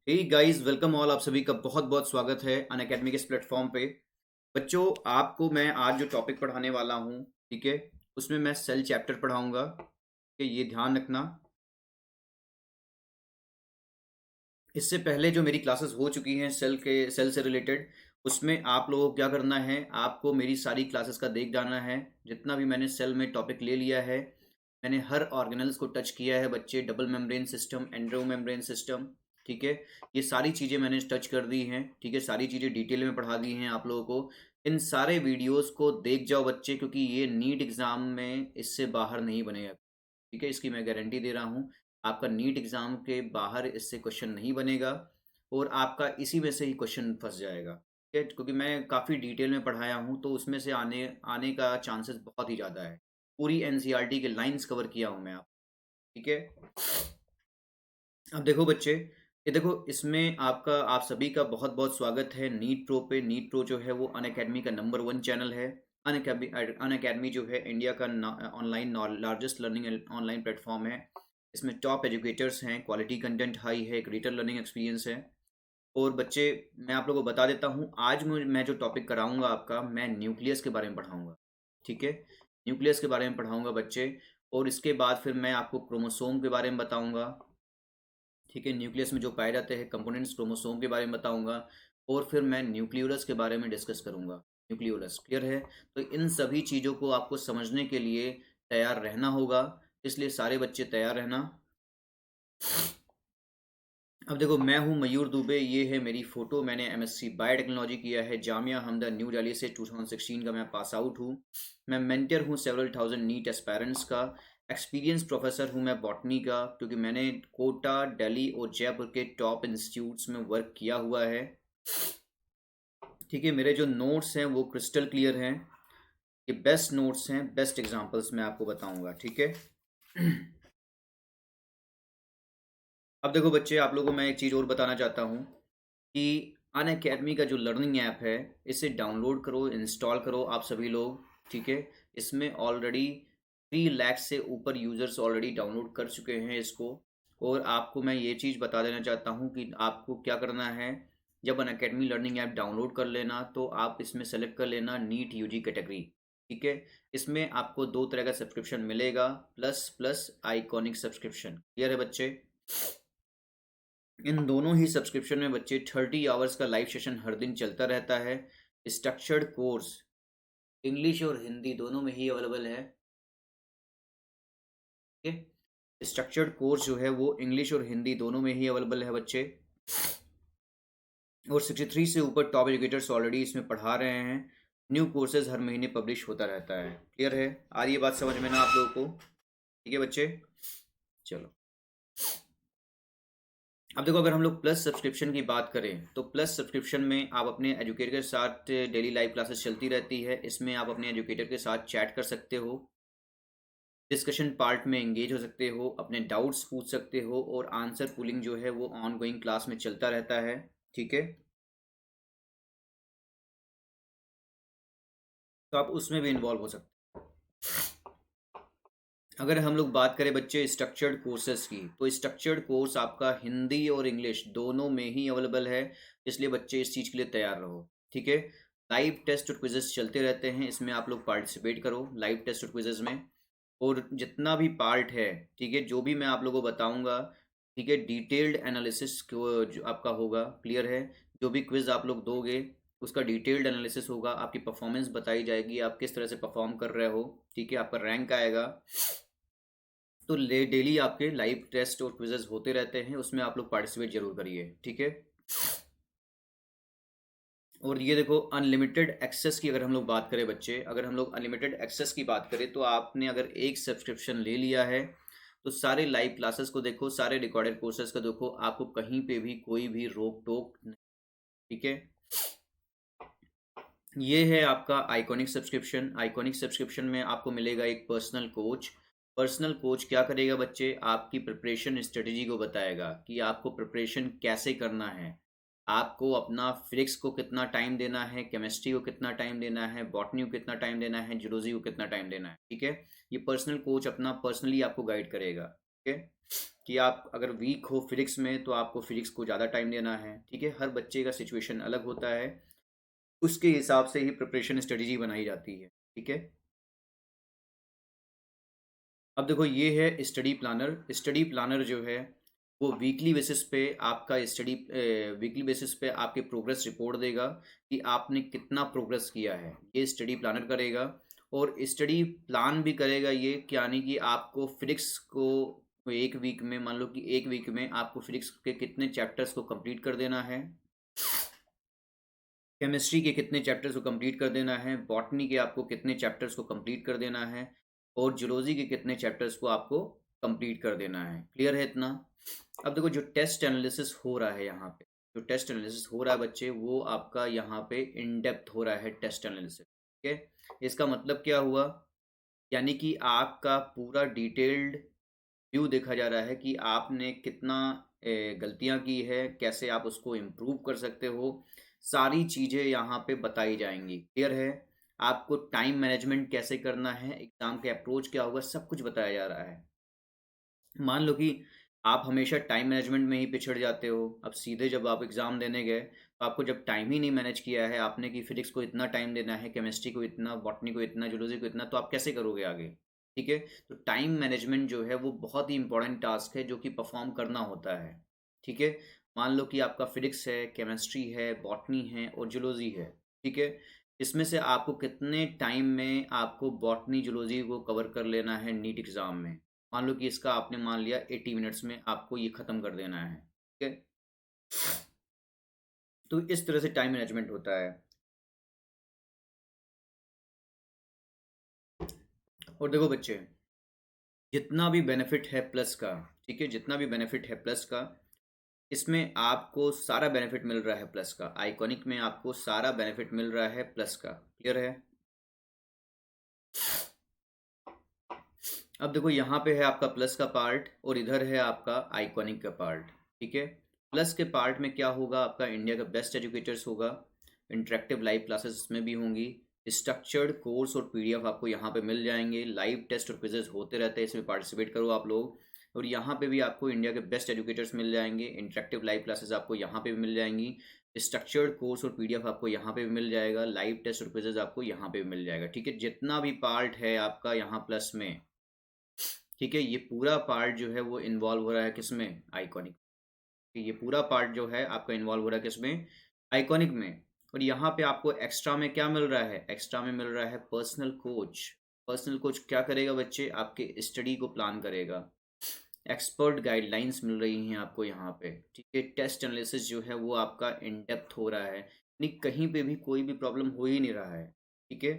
Hey guys, welcome all. आप सभी का बहुत बहुत स्वागत है अनअकैडमी के इस प्लेटफॉर्म पे। बच्चों, आपको मैं आज जो टॉपिक पढ़ाने वाला हूँ, ठीक है, उसमें मैं सेल चैप्टर पढ़ाऊंगा। कि ये ध्यान रखना, इससे पहले जो मेरी क्लासेस हो चुकी हैं सेल से रिलेटेड, उसमें आप लोगों को क्या करना है, आपको मेरी सारी क्लासेस का देख जाना है। जितना भी मैंने सेल में टॉपिक ले लिया है, मैंने हर ऑर्गेनल्स को टच किया है बच्चे। Double membrane system, endo membrane system, ठीक है, ये सारी चीज़ें मैंने टच कर दी हैं। ठीक है, सारी चीज़ें डिटेल में पढ़ा दी हैं आप लोगों को। इन सारे वीडियोस को देख जाओ बच्चे, क्योंकि ये नीट एग्ज़ाम में इससे बाहर नहीं बनेगा। ठीक है, इसकी मैं गारंटी दे रहा हूँ। आपका नीट एग्ज़ाम के बाहर इससे क्वेश्चन नहीं बनेगा, और आपका इसी में से ही क्वेश्चन फंस जाएगा। ठीक है, क्योंकि मैं काफ़ी डिटेल में पढ़ाया हूँ, तो उसमें से आने आने का चांसेस बहुत ही ज़्यादा है। पूरी एनसीईआरटी के लाइंस कवर किया हूँ मैं आप। ठीक है, अब देखो बच्चे, ये देखो, इसमें आपका आप सभी का बहुत बहुत स्वागत है नीट प्रो पे। नीट प्रो जो है वो अनअकैडमी का नंबर 1 चैनल है। अनअकैडमी जो है इंडिया का online largest learning online platform है। इसमें टॉप एजुकेटर्स हैं, क्वालिटी कंटेंट हाई है, ग्रेटर लर्निंग एक्सपीरियंस है। और बच्चे, मैं आप लोगों को बता देता हूँ, आज मैं जो टॉपिक कराऊंगा आपका, मैं न्यूक्लियस के बारे में पढ़ाऊंगा। ठीक है, न्यूक्लियस के बारे में पढ़ाऊंगा बच्चे। और इसके बाद फिर मैं आपको क्रोमोसोम के बारे में बताऊंगा। ठीक है, न्यूक्लियस में जो पाए जाते हैं कंपोनेंट्स, क्रोमोसोम के बारे में बताऊंगा। और फिर मैं न्यूक्लियोलस के बारे में डिस्कस करूंगा। न्यूक्लियोलस क्लियर है? तो इन सभी चीज़ों को आपको समझने के लिए तैयार रहना होगा, इसलिए सारे बच्चे तैयार रहना। अब देखो, मैं हूँ मयूर दुबे, ये है मेरी फ़ोटो। मैंने एमएससी बायोटेक्नोलॉजी किया है जामिया हमदा न्यू दिल्ली से। 2016 का मैं पास आउट हूँ। मैं मेंटर हूँ सेवरल थाउजेंड नीट एस्पायरेंट्स का। एक्सपीरियंस प्रोफेसर हूँ मैं बॉटनी का, क्योंकि मैंने कोटा, दिल्ली और जयपुर के टॉप इंस्टीट्यूट्स में वर्क किया हुआ है। ठीक है, मेरे जो नोट्स हैं वो क्रिस्टल क्लियर हैं। ये बेस्ट नोट्स हैं, बेस्ट एग्जाम्पल्स मैं आपको बताऊँगा। ठीक है, अब देखो बच्चे, आप लोगों को मैं एक चीज़ और बताना चाहता हूँ कि अनअकैडमी का जो लर्निंग ऐप है, इसे डाउनलोड करो, इंस्टॉल करो आप सभी लोग। ठीक है, इसमें ऑलरेडी 3 लाख से ऊपर यूज़र्स ऑलरेडी डाउनलोड कर चुके हैं इसको। और आपको मैं ये चीज़ बता देना चाहता हूँ कि आपको क्या करना है। जब अनअकैडमी लर्निंग ऐप डाउनलोड कर लेना, तो आप इसमें सेलेक्ट कर लेना नीट यूजी कैटेगरी। ठीक है, इसमें आपको 2 तरह का सब्सक्रिप्शन मिलेगा, plus plus iconic subscription. Clear है बच्चे? इन दोनों ही सब्सक्रिप्शन में बच्चे 30 आवर्स का लाइव सेशन हर दिन चलता रहता है। स्ट्रक्चर्ड कोर्स इंग्लिश और हिंदी दोनों में ही अवेलेबल है। ठीक है, स्ट्रक्चर्ड कोर्स जो है वो इंग्लिश और हिंदी दोनों में ही अवेलेबल है बच्चे। और 63 से ऊपर टॉप एजुकेटर्स ऑलरेडी इसमें पढ़ा रहे हैं। न्यू कोर्सेज हर महीने पब्लिश होता रहता है। क्लियर है? आ रही है बात समझ में ना आप लोगों को? ठीक है बच्चे, चलो। अब देखो, अगर हम लोग प्लस सब्सक्रिप्शन की बात करें, तो प्लस सब्सक्रिप्शन में आप अपने एजुकेटर के साथ डेली लाइव क्लासेस चलती रहती है। इसमें आप अपने एजुकेटर के साथ चैट कर सकते हो, डिस्कशन पार्ट में एंगेज हो सकते हो, अपने डाउट्स पूछ सकते हो, और आंसर पुलिंग जो है वो ऑन गोइंग क्लास में चलता रहता है। ठीक है, तो आप उसमें भी इन्वॉल्व हो सकते हो। अगर हम लोग बात करें बच्चे स्ट्रक्चर्ड कोर्सेज की, तो स्ट्रक्चर्ड कोर्स आपका हिंदी और इंग्लिश दोनों में ही अवेलेबल है। इसलिए बच्चे इस चीज़ के लिए तैयार रहो। ठीक है, लाइव टेस्ट और क्विजेस चलते रहते हैं, इसमें आप लोग पार्टिसिपेट करो लाइव टेस्ट और क्विजेस में। और जितना भी पार्ट है, ठीक है, जो भी मैं आप लोगों को बताऊंगा, ठीक है, डिटेल्ड एनालिसिस जो आपका होगा। क्लियर है? जो भी क्विज आप लोग दोगे, उसका डिटेल्ड एनालिसिस होगा, आपकी परफॉर्मेंस बताई जाएगी, आप किस तरह से परफॉर्म कर रहे हो। ठीक है, आपका रैंक आएगा। तो ले डेली आपके लाइव टेस्ट और क्विजेज होते रहते हैं, उसमें आप लोग पार्टिसिपेट जरूर करिए। ठीक है, और ये देखो, अनलिमिटेड एक्सेस की अगर हम लोग बात करें बच्चे, अगर हम लोग अनलिमिटेड एक्सेस की बात करें, तो आपने अगर एक सब्सक्रिप्शन ले लिया है, तो सारे लाइव क्लासेस को देखो, सारे रिकॉर्डेड कोर्सेज को देखो, आपको कहीं पे भी कोई भी रोक टोक नहीं। ठीक है, ये है आपका आइकॉनिक सब्सक्रिप्शन। आइकॉनिक सब्सक्रिप्शन में आपको मिलेगा एक पर्सनल कोच। पर्सनल कोच क्या करेगा बच्चे? आपकी प्रिपरेशन स्ट्रेटजी को बताएगा कि आपको प्रिपरेशन कैसे करना है। आपको अपना फिजिक्स को कितना टाइम देना है, केमिस्ट्री को कितना टाइम देना है, बॉटनी को कितना टाइम देना है, जूलॉजी को कितना टाइम देना है। ठीक है, ये पर्सनल कोच अपना पर्सनली आपको गाइड करेगा। ठीक है, कि आप अगर वीक हो फिजिक्स में तो आपको फिजिक्स को ज़्यादा टाइम देना है, ठीक है। हर बच्चे का सिचुएशन अलग होता है, उसके हिसाब से ही प्रिपरेशन स्ट्रेटजी बनाई जाती है, ठीक है। अब देखो ये है स्टडी प्लानर। स्टडी प्लानर जो है वो वीकली बेसिस पे आपका वीकली बेसिस पे आपके प्रोग्रेस रिपोर्ट देगा कि आपने कितना प्रोग्रेस किया है, ये स्टडी प्लानर करेगा। और स्टडी प्लान भी करेगा ये कि यानी कि आपको फिजिक्स को एक वीक में, मान लो कि एक वीक में आपको फिजिक्स के कितने चैप्टर्स को कंप्लीट कर देना है, केमिस्ट्री के कितने चैप्टर्स को कंप्लीट कर देना है, बॉटनी के आपको कितने चैप्टर्स को कंप्लीट कर देना है, और जूलॉजी के कितने चैप्टर्स को आपको कंप्लीट कर देना है। क्लियर है इतना? अब देखो जो टेस्ट एनालिसिस हो रहा है यहाँ पे, जो टेस्ट एनालिसिस हो रहा है बच्चे, वो आपका यहाँ पे इन डेप्थ हो रहा है टेस्ट एनालिसिस, ठीक है। इसका मतलब क्या हुआ, यानी कि आपका पूरा डिटेल्ड व्यू देखा जा रहा है कि आपने कितना गलतियां की है, कैसे आप उसको इम्प्रूव कर सकते हो, सारी चीज़ें यहाँ पे बताई जाएंगी। क्लियर है? आपको टाइम मैनेजमेंट कैसे करना है, एग्ज़ाम के अप्रोच क्या होगा, सब कुछ बताया जा रहा है। मान लो कि आप हमेशा टाइम मैनेजमेंट में ही पिछड़ जाते हो, अब सीधे जब आप एग्ज़ाम देने गए तो आपको जब टाइम ही नहीं मैनेज किया है आपने कि फिजिक्स को इतना टाइम देना है, केमिस्ट्री को इतना, बॉटनी को इतना, जूलॉजी को इतना, तो आप कैसे करोगे आगे? ठीक है। तो टाइम मैनेजमेंट जो है वो बहुत ही इंपॉर्टेंट टास्क है जो कि परफॉर्म करना होता है, ठीक है। मान लो कि आपका फिजिक्स है, केमिस्ट्री है, बॉटनी है और जूलॉजी है, ठीक है। इसमें से आपको कितने टाइम में आपको बॉटनी जूलॉजी को कवर कर लेना है नीट एग्ज़ाम में? मान लो कि इसका आपने मान लिया 80 मिनट्स में आपको ये ख़त्म कर देना है, ठीक है। तो इस तरह से टाइम मैनेजमेंट होता है। और देखो बच्चे, जितना भी बेनिफिट है प्लस का, ठीक है, जितना भी बेनिफिट है प्लस का, इसमें आपको सारा बेनिफिट मिल रहा है प्लस का। आइकॉनिक में आपको सारा बेनिफिट मिल रहा है प्लस का। क्लियर है? अब देखो यहाँ पे है आपका प्लस का पार्ट और इधर है आपका आइकॉनिक का पार्ट, ठीक है। प्लस के पार्ट में क्या होगा, आपका इंडिया का बेस्ट एजुकेटर्स होगा, इंटरेक्टिव लाइव क्लासेस इसमें भी होंगी, स्ट्रक्चर्ड कोर्स और पीडीएफ आपको यहाँ पे मिल जाएंगे, लाइव टेस्ट और क्विजेज होते रहते हैं, इसमें पार्टिसिपेट करो आप लोग। और यहाँ पे भी आपको इंडिया के बेस्ट एजुकेटर्स मिल जाएंगे, इंटरेक्टिव लाइव क्लासेस आपको यहाँ पे भी मिल जाएंगी, स्ट्रक्चर्ड कोर्स और पीडीएफ आपको यहाँ पे भी मिल जाएगा, लाइव टेस्ट और क्विजेज आपको यहाँ पे भी मिल जाएगा, ठीक है। जितना भी पार्ट है आपका यहाँ प्लस में, ठीक है, ये पूरा पार्ट जो है वो इन्वॉल्व हो रहा है किसमें? आइकॉनिक। ये पूरा पार्ट जो है आपका इन्वॉल्व हो रहा है किसमें? आइकॉनिक में। और यहाँ पे आपको एक्स्ट्रा में क्या मिल रहा है? एक्स्ट्रा में मिल रहा है पर्सनल कोच। पर्सनल कोच क्या करेगा बच्चे? आपके स्टडी को प्लान करेगा। एक्सपर्ट गाइडलाइंस मिल रही हैं आपको यहाँ पे, ठीक है। टेस्ट एनालिसिस जो है वो आपका इन डेप्थ हो रहा है, यानी कहीं पे भी कोई भी प्रॉब्लम हो ही नहीं रहा है, ठीक है।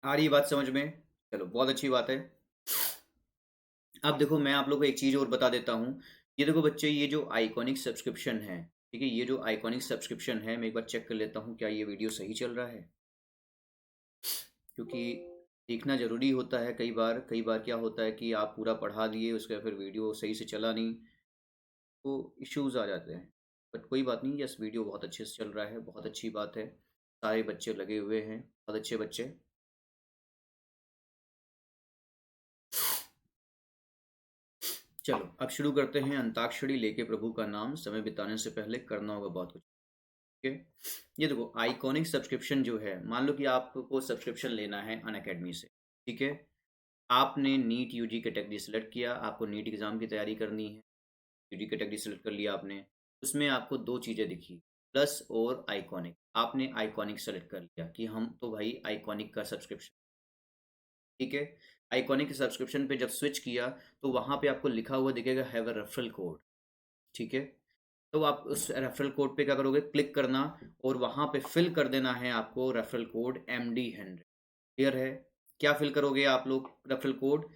आ रही है बात समझ में? चलो बहुत अच्छी बात है। अब देखो मैं आप लोगों को एक चीज़ और बता देता हूँ। ये देखो बच्चे, ये जो आइकॉनिक सब्सक्रिप्शन है, ठीक है, ये जो आइकॉनिक सब्सक्रिप्शन है, मैं एक बार चेक कर लेता हूँ क्या ये वीडियो सही चल रहा है, क्योंकि देखना ज़रूरी होता है। कई बार क्या होता है कि आप पूरा पढ़ा दिए, उसका फिर वीडियो सही से चला नहीं, तो इश्यूज़ आ जाते हैं। बट कोई बात नहीं, यस वीडियो बहुत अच्छे से चल रहा है, बहुत अच्छी बात है। सारे बच्चे लगे हुए हैं, बहुत अच्छे बच्चे। चलो अब शुरू करते हैं। अंताक्षरी लेके प्रभु का नाम, समय बिताने से पहले करना होगा बहुत कुछ, ठीक है। ये देखो आइकॉनिक सब्सक्रिप्शन जो है, मान लो कि आपको सब्सक्रिप्शन लेना है अनअकैडमी से, ठीक है। आपने नीट यूजी कैटेगरी सेलेक्ट किया, आपको नीट एग्ज़ाम की तैयारी करनी है, यूजी कैटेगरी सेलेक्ट कर लिया आपने। उसमें आपको दो चीज़ें दिखी, प्लस और आइकॉनिक। आपने आइकॉनिक सेलेक्ट कर लिया कि हम तो भाई आइकॉनिक का सब्सक्रिप्शन, ठीक है। आइकॉनिक के सब्सक्रिप्शन पे जब स्विच किया तो वहाँ पे आपको लिखा हुआ दिखेगा हैव अ रेफरल कोड, ठीक है। तो आप उस रेफरल कोड पे क्या करोगे? क्लिक करना और वहाँ पे फिल कर देना है आपको रेफरल कोड MD100। क्लियर है? क्या फिल करोगे आप लोग? Referral code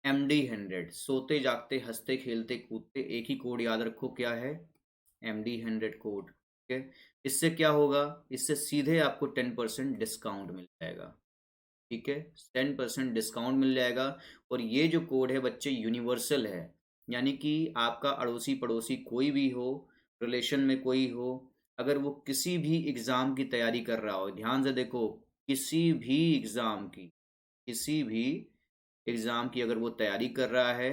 MD100। सोते जागते हंसते खेलते कूदते एक ही कोड याद रखो, क्या है? MD100 कोड, ठीक है। इससे क्या होगा? इससे सीधे आपको 10% डिस्काउंट मिल जाएगा, ठीक है। 10% डिस्काउंट मिल जाएगा। और ये जो कोड है बच्चे यूनिवर्सल है, यानी कि आपका अड़ोसी पड़ोसी कोई भी हो, रिलेशन में कोई हो, अगर वो किसी भी एग्ज़ाम की तैयारी कर रहा हो, ध्यान से देखो, किसी भी एग्ज़ाम की अगर वो तैयारी कर रहा है,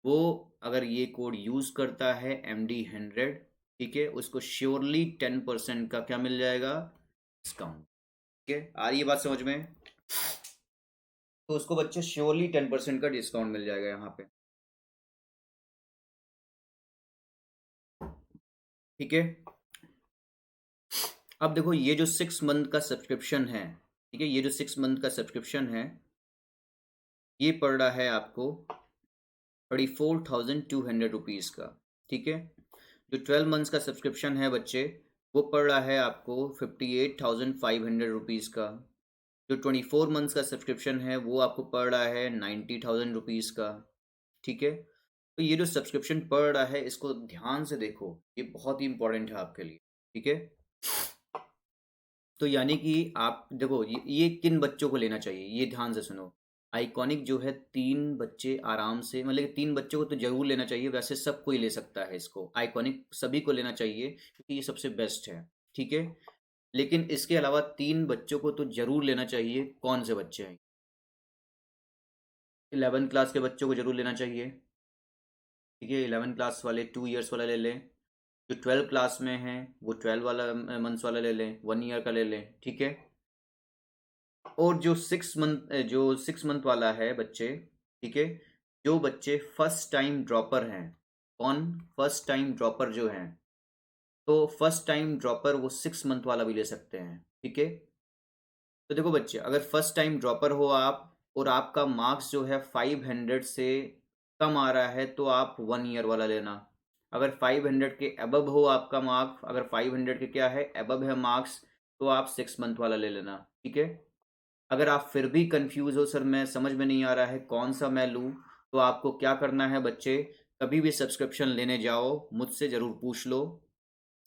वो अगर ये कोड यूज़ करता है MD100, ठीक है, उसको श्योरली 10% का क्या मिल जाएगा, डिस्काउंट। ठीक है, आ रही है बात समझ में? तो उसको बच्चे श्योरली 10% का डिस्काउंट मिल जाएगा यहाँ पे। ठीक है, अब देखो ये जो 6 मंथ का सब्सक्रिप्शन है, ठीक है, ये जो 6 मंथ का सब्सक्रिप्शन है, ये पड़ रहा है आपको 34,200 रुपीज़ का। ठीक है, जो 12 मंथ्स का सब्सक्रिप्शन है बच्चे, वो पड़ रहा है आपको 58,500 रुपीज़ का। जो 24 मंथ्स का सब्सक्रिप्शन है वो आपको पड़ रहा है 90,000 रुपीज़ का। ठीक है, तो ये जो सब्सक्रिप्शन पड़ रहा है इसको ध्यान से देखो, ये बहुत ही इंपॉर्टेंट है आपके लिए। ठीक है, तो यानी कि आप देखो ये किन बच्चों को लेना चाहिए, ये ध्यान से सुनो। आइकॉनिक जो है 3 बच्चे आराम से, मतलब 3 बच्चों को तो जरूर लेना चाहिए, वैसे सब कोई ले सकता है इसको, आइकॉनिक सभी को लेना चाहिए क्योंकि ये सबसे बेस्ट है। ठीक है, लेकिन इसके अलावा 3 बच्चों को तो जरूर लेना चाहिए। कौन से बच्चे हैं? 11 क्लास के बच्चों को जरूर लेना चाहिए। ठीक है, 11 क्लास वाले 2 इयर्स वाला ले लें। जो 12 क्लास में हैं वो 12 वाला मंथ्स वाला ले लें, 1 ईयर का ले लें। ठीक है, और जो 6 मंथ वाला है बच्चे, ठीक है, जो बच्चे फर्स्ट टाइम ड्रॉपर हैं, कौन फर्स्ट टाइम ड्रॉपर जो हैं, तो फर्स्ट टाइम ड्रॉपर वो 6 मंथ वाला भी ले सकते हैं। ठीक है, तो देखो बच्चे, अगर फर्स्ट टाइम ड्रॉपर हो आप और आपका मार्क्स जो है 500 से कम आ रहा है तो आप 1 ईयर वाला लेना। अगर 500 के अबव हो आपका मार्क्स, अगर 500 के क्या है अबव है मार्क्स, तो आप 6 मंथ वाला ले लेना। ठीक है, अगर आप फिर भी कंफ्यूज हो, सर मैं समझ में नहीं आ रहा है कौन सा मैं लूँ, तो आपको क्या करना है बच्चे, कभी भी सब्सक्रिप्शन लेने जाओ मुझसे ज़रूर पूछ लो।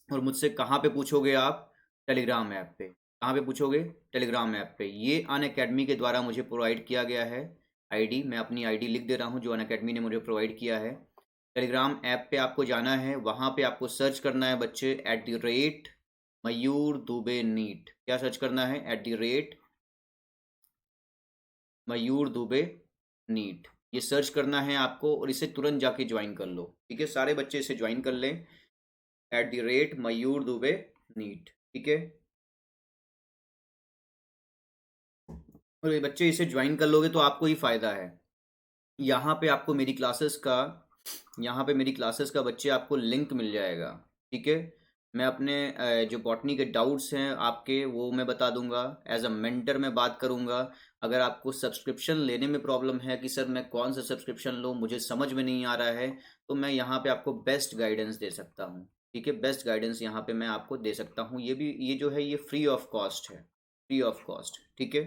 और मुझसे कहाँ पे पूछोगे आप? टेलीग्राम ऐप पे। कहाँ पे पूछोगे? टेलीग्राम ऐप पे। ये अनअकैडमी के द्वारा मुझे प्रोवाइड किया गया है आईडी, मैं अपनी आईडी लिख दे रहा हूँ जो अनअकैडमी ने मुझे प्रोवाइड किया है। टेलीग्राम ऐप पे आपको जाना है, वहाँ पे आपको सर्च करना है बच्चे @मयूर दुबे नीट। क्या सर्च करना है? @मयूर दुबे नीट, ये सर्च करना है आपको और इसे तुरंत जाके ज्वाइन कर लो। ठीक है, सारे बच्चे इसे ज्वाइन कर लें, @मयूर दुबे नीट। ठीक है, और ये बच्चे इसे ज्वाइन कर लोगे तो आपको ही फ़ायदा है। यहाँ पे आपको मेरी क्लासेस का यहाँ पे मेरी क्लासेस का बच्चे आपको लिंक मिल जाएगा। ठीक है, मैं अपने जो बॉटनी के डाउट्स हैं आपके वो मैं बता दूंगा, एज अ मेंटर मैं बात करूंगा। अगर आपको सब्सक्रिप्शन लेने में प्रॉब्लम है कि सर मैं कौन सा सब्सक्रिप्शन लूँ, मुझे समझ में नहीं आ रहा है, तो मैं यहाँ पे आपको बेस्ट गाइडेंस दे सकता हूँ। ठीक है, बेस्ट गाइडेंस यहाँ पे मैं आपको दे सकता हूँ। ये भी, ये जो है ये फ्री ऑफ कॉस्ट है, फ्री ऑफ कॉस्ट। ठीक है,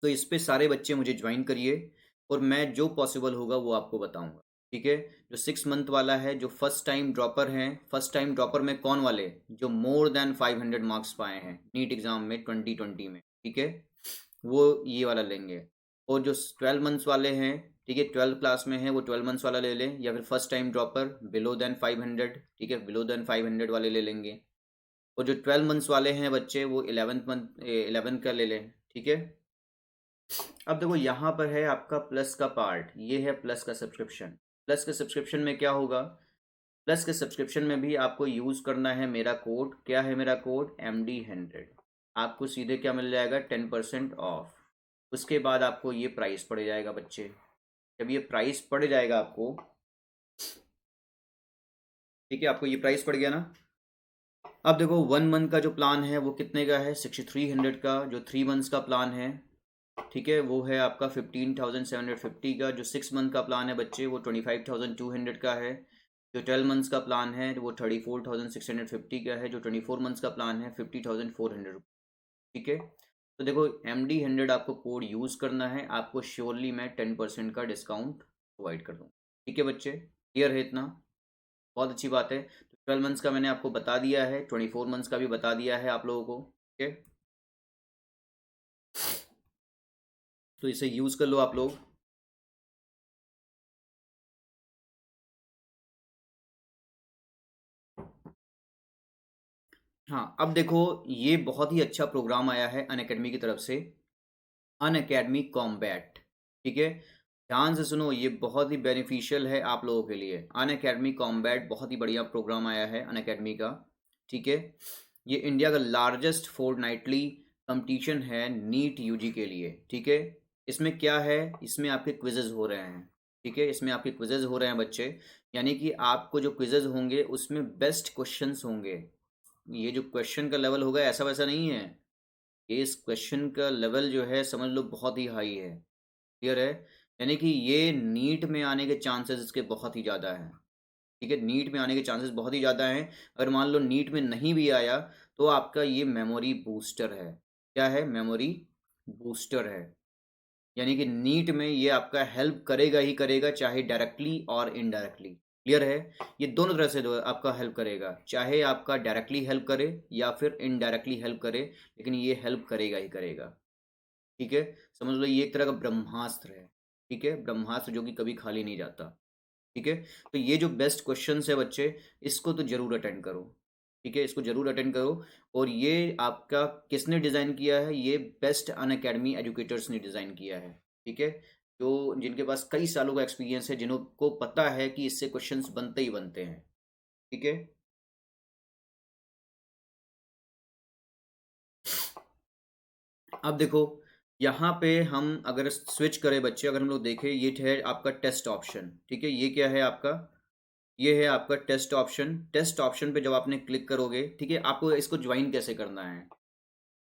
तो इस पे सारे बच्चे मुझे ज्वाइन करिए और मैं जो पॉसिबल होगा वो आपको बताऊंगा। ठीक है, जो 6 मंथ वाला है, जो फर्स्ट टाइम ड्रॉपर हैं, फर्स्ट टाइम ड्रॉपर में कौन वाले, जो मोर देन 500 मार्क्स पाए हैं नीट एग्जाम में 2020 में, ठीक है, वो ये वाला लेंगे। और जो 12 मंथ्स वाले हैं, ठीक है, 12 क्लास में है, वो 12 मंथ्स वाला ले लें, या फिर first time dropper below than 500, ठीक है, बिलो देन 500 वाले ले लेंगे। और जो 12 मंथ्स वाले हैं बच्चे, वो 11 का ले लें। ठीक है, अब देखो यहाँ पर है आपका प्लस का पार्ट, ये है प्लस का सब्सक्रिप्शन। प्लस के सब्सक्रिप्शन में क्या होगा? प्लस के सब्सक्रिप्शन में भी आपको यूज़ करना है मेरा कोड। क्या है मेरा कोड? MD100। आपको सीधे क्या मिल जाएगा? 10% ऑफ। उसके बाद आपको ये प्राइस पड़ जाएगा बच्चे। जब ये प्राइस पड़ जाएगा आपको, ठीक है, आपको ये प्राइस पड़ गया ना। अब देखो 1 मंथ का जो प्लान है वो कितने का है? 6300 का। जो 3 मंथ्स का प्लान है, ठीक है, वो है आपका 15,750 का। जो 6 मंथ का प्लान है बच्चे, वो 25,200 का है। जो 12 मंथ्स का प्लान है वो 34,650 का है। जो 24 मंथ्स का प्लान है 50,400। ठीक है, तो देखो MD100 आपको कोड यूज़ करना है, आपको श्योरली मैं 10% का डिस्काउंट प्रोवाइड कर दूँ। ठीक है बच्चे, क्लियर है इतना? बहुत अच्छी बात है। तो 12 मंथ्स का मैंने आपको बता दिया है, 24 मंथ्स का भी बता दिया है आप लोगों को। ठीक है, तो इसे यूज़ कर लो आप लोग। हाँ, अब देखो, ये बहुत ही अच्छा प्रोग्राम आया है अनअकैडमी की तरफ से, अनअकैडमी कॉम्बैट। ठीक है, ध्यान से सुनो, ये बहुत ही बेनिफिशियल है आप लोगों के लिए। अनअकैडमी कॉम्बैट बहुत ही बढ़िया प्रोग्राम आया है अनअकैडमी का। ठीक है, ये इंडिया का लार्जेस्ट फोर्टनाइटली कंपटीशन है नीट यूजी के लिए। ठीक है, इसमें क्या है, इसमें आपके क्विजेज हो रहे हैं। ठीक है, इसमें आपके क्विजेज हो रहे हैं बच्चे, यानी कि आपको जो क्विजेज होंगे उसमें बेस्ट क्वेश्चंस होंगे। ये जो क्वेश्चन का लेवल होगा ऐसा वैसा नहीं है, ये इस क्वेश्चन का लेवल जो है समझ लो बहुत ही हाई है। क्लियर है, यानी कि ये नीट में आने के चांसेस इसके बहुत ही ज़्यादा हैं। ठीक है, नीट में आने के चांसेस बहुत ही ज़्यादा हैं। अगर मान लो नीट में नहीं भी आया तो आपका ये मेमोरी बूस्टर है। क्या है, मेमोरी बूस्टर है, यानी कि नीट में ये आपका हेल्प करेगा ही करेगा, चाहे डायरेक्टली और इनडायरेक्टली। क्लियर है, ये दोनों तरह से आपका हेल्प करेगा, चाहे आपका डायरेक्टली हेल्प करे या फिर इनडायरेक्टली हेल्प करे, लेकिन ये हेल्प करेगा ही करेगा। ठीक है, समझ लो ये एक तरह का ब्रह्मास्त्र है। ठीक है, ब्रह्मास्त्र जो कि कभी खाली नहीं जाता। ठीक है, तो ये जो बेस्ट क्वेश्चंस है बच्चे, इसको तो जरूर अटेंड करो। ठीक है, इसको जरूर अटेंड करो। और ये आपका किसने डिज़ाइन किया है, ये बेस्ट अन अकेडमी एजुकेटर्स ने डिज़ाइन किया है। ठीक है, जो जिनके पास कई सालों का एक्सपीरियंस है, जिनको पता है कि इससे क्वेश्चंस बनते ही बनते हैं। ठीक है, अब देखो, यहाँ पे हम अगर स्विच करें बच्चे, अगर हम लोग देखें, ये है आपका टेस्ट ऑप्शन। ठीक है, ये क्या है आपका, ये है आपका टेस्ट ऑप्शन। टेस्ट ऑप्शन पे जब आपने क्लिक करोगे, ठीक है, आपको इसको ज्वाइन कैसे करना है,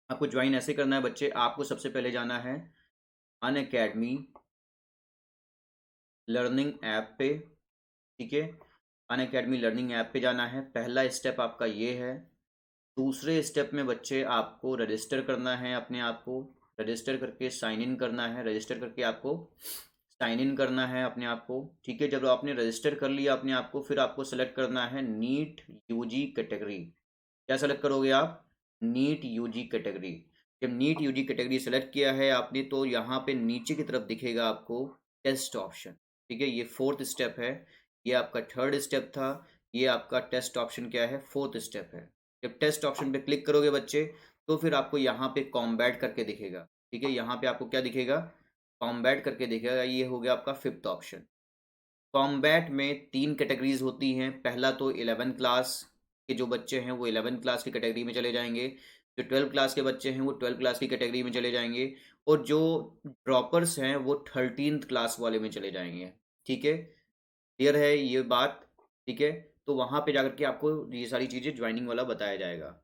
आपको ज्वाइन ऐसे करना है बच्चे, आपको सबसे पहले जाना है अन अकेडमी लर्निंग ऐप पे। ठीक है, अन अकेडमी लर्निंग ऐप पे जाना है, पहला स्टेप आपका ये है। दूसरे स्टेप में बच्चे आपको रजिस्टर करना है अपने आप को, रजिस्टर करके साइन इन करना है, रजिस्टर करके आपको साइन इन करना है अपने आप को। ठीक है, जब आपने रजिस्टर कर लिया अपने आप को, फिर आपको सेलेक्ट करना है नीट यूजी कैटेगरी। क्या सेलेक्ट करोगे आप, नीट यूजी कैटेगरी। जब नीट यूजी कैटेगरी सेलेक्ट किया है आपने, तो यहाँ पे नीचे की तरफ दिखेगा आपको टेस्ट ऑप्शन। ठीक है, ये फोर्थ स्टेप है, ये आपका थर्ड स्टेप था, ये आपका टेस्ट ऑप्शन क्या है, फोर्थ स्टेप है। जब टेस्ट ऑप्शन पे क्लिक करोगे बच्चे, तो फिर आपको यहाँ पे कॉम्बैट करके दिखेगा। ठीक है, यहाँ पे आपको क्या दिखेगा, कॉम्बैट करके दिखेगा, ये हो गया आपका फिफ्थ ऑप्शन। कॉम्बैट में तीन कैटेगरीज होती हैं। पहला तो 11 क्लास के जो बच्चे हैं वो 11 क्लास की कैटेगरी में चले जाएंगे, जो 12 क्लास के बच्चे हैं वो 12 क्लास की कैटेगरी में चले जाएंगे, और जो ड्रॉपर्स हैं वो 13th क्लास वाले में चले जाएंगे। ठीक है, क्लियर है ये बात। ठीक है, तो वहाँ पे जाकर के आपको ये सारी चीज़ें ज्वाइनिंग वाला बताया जाएगा।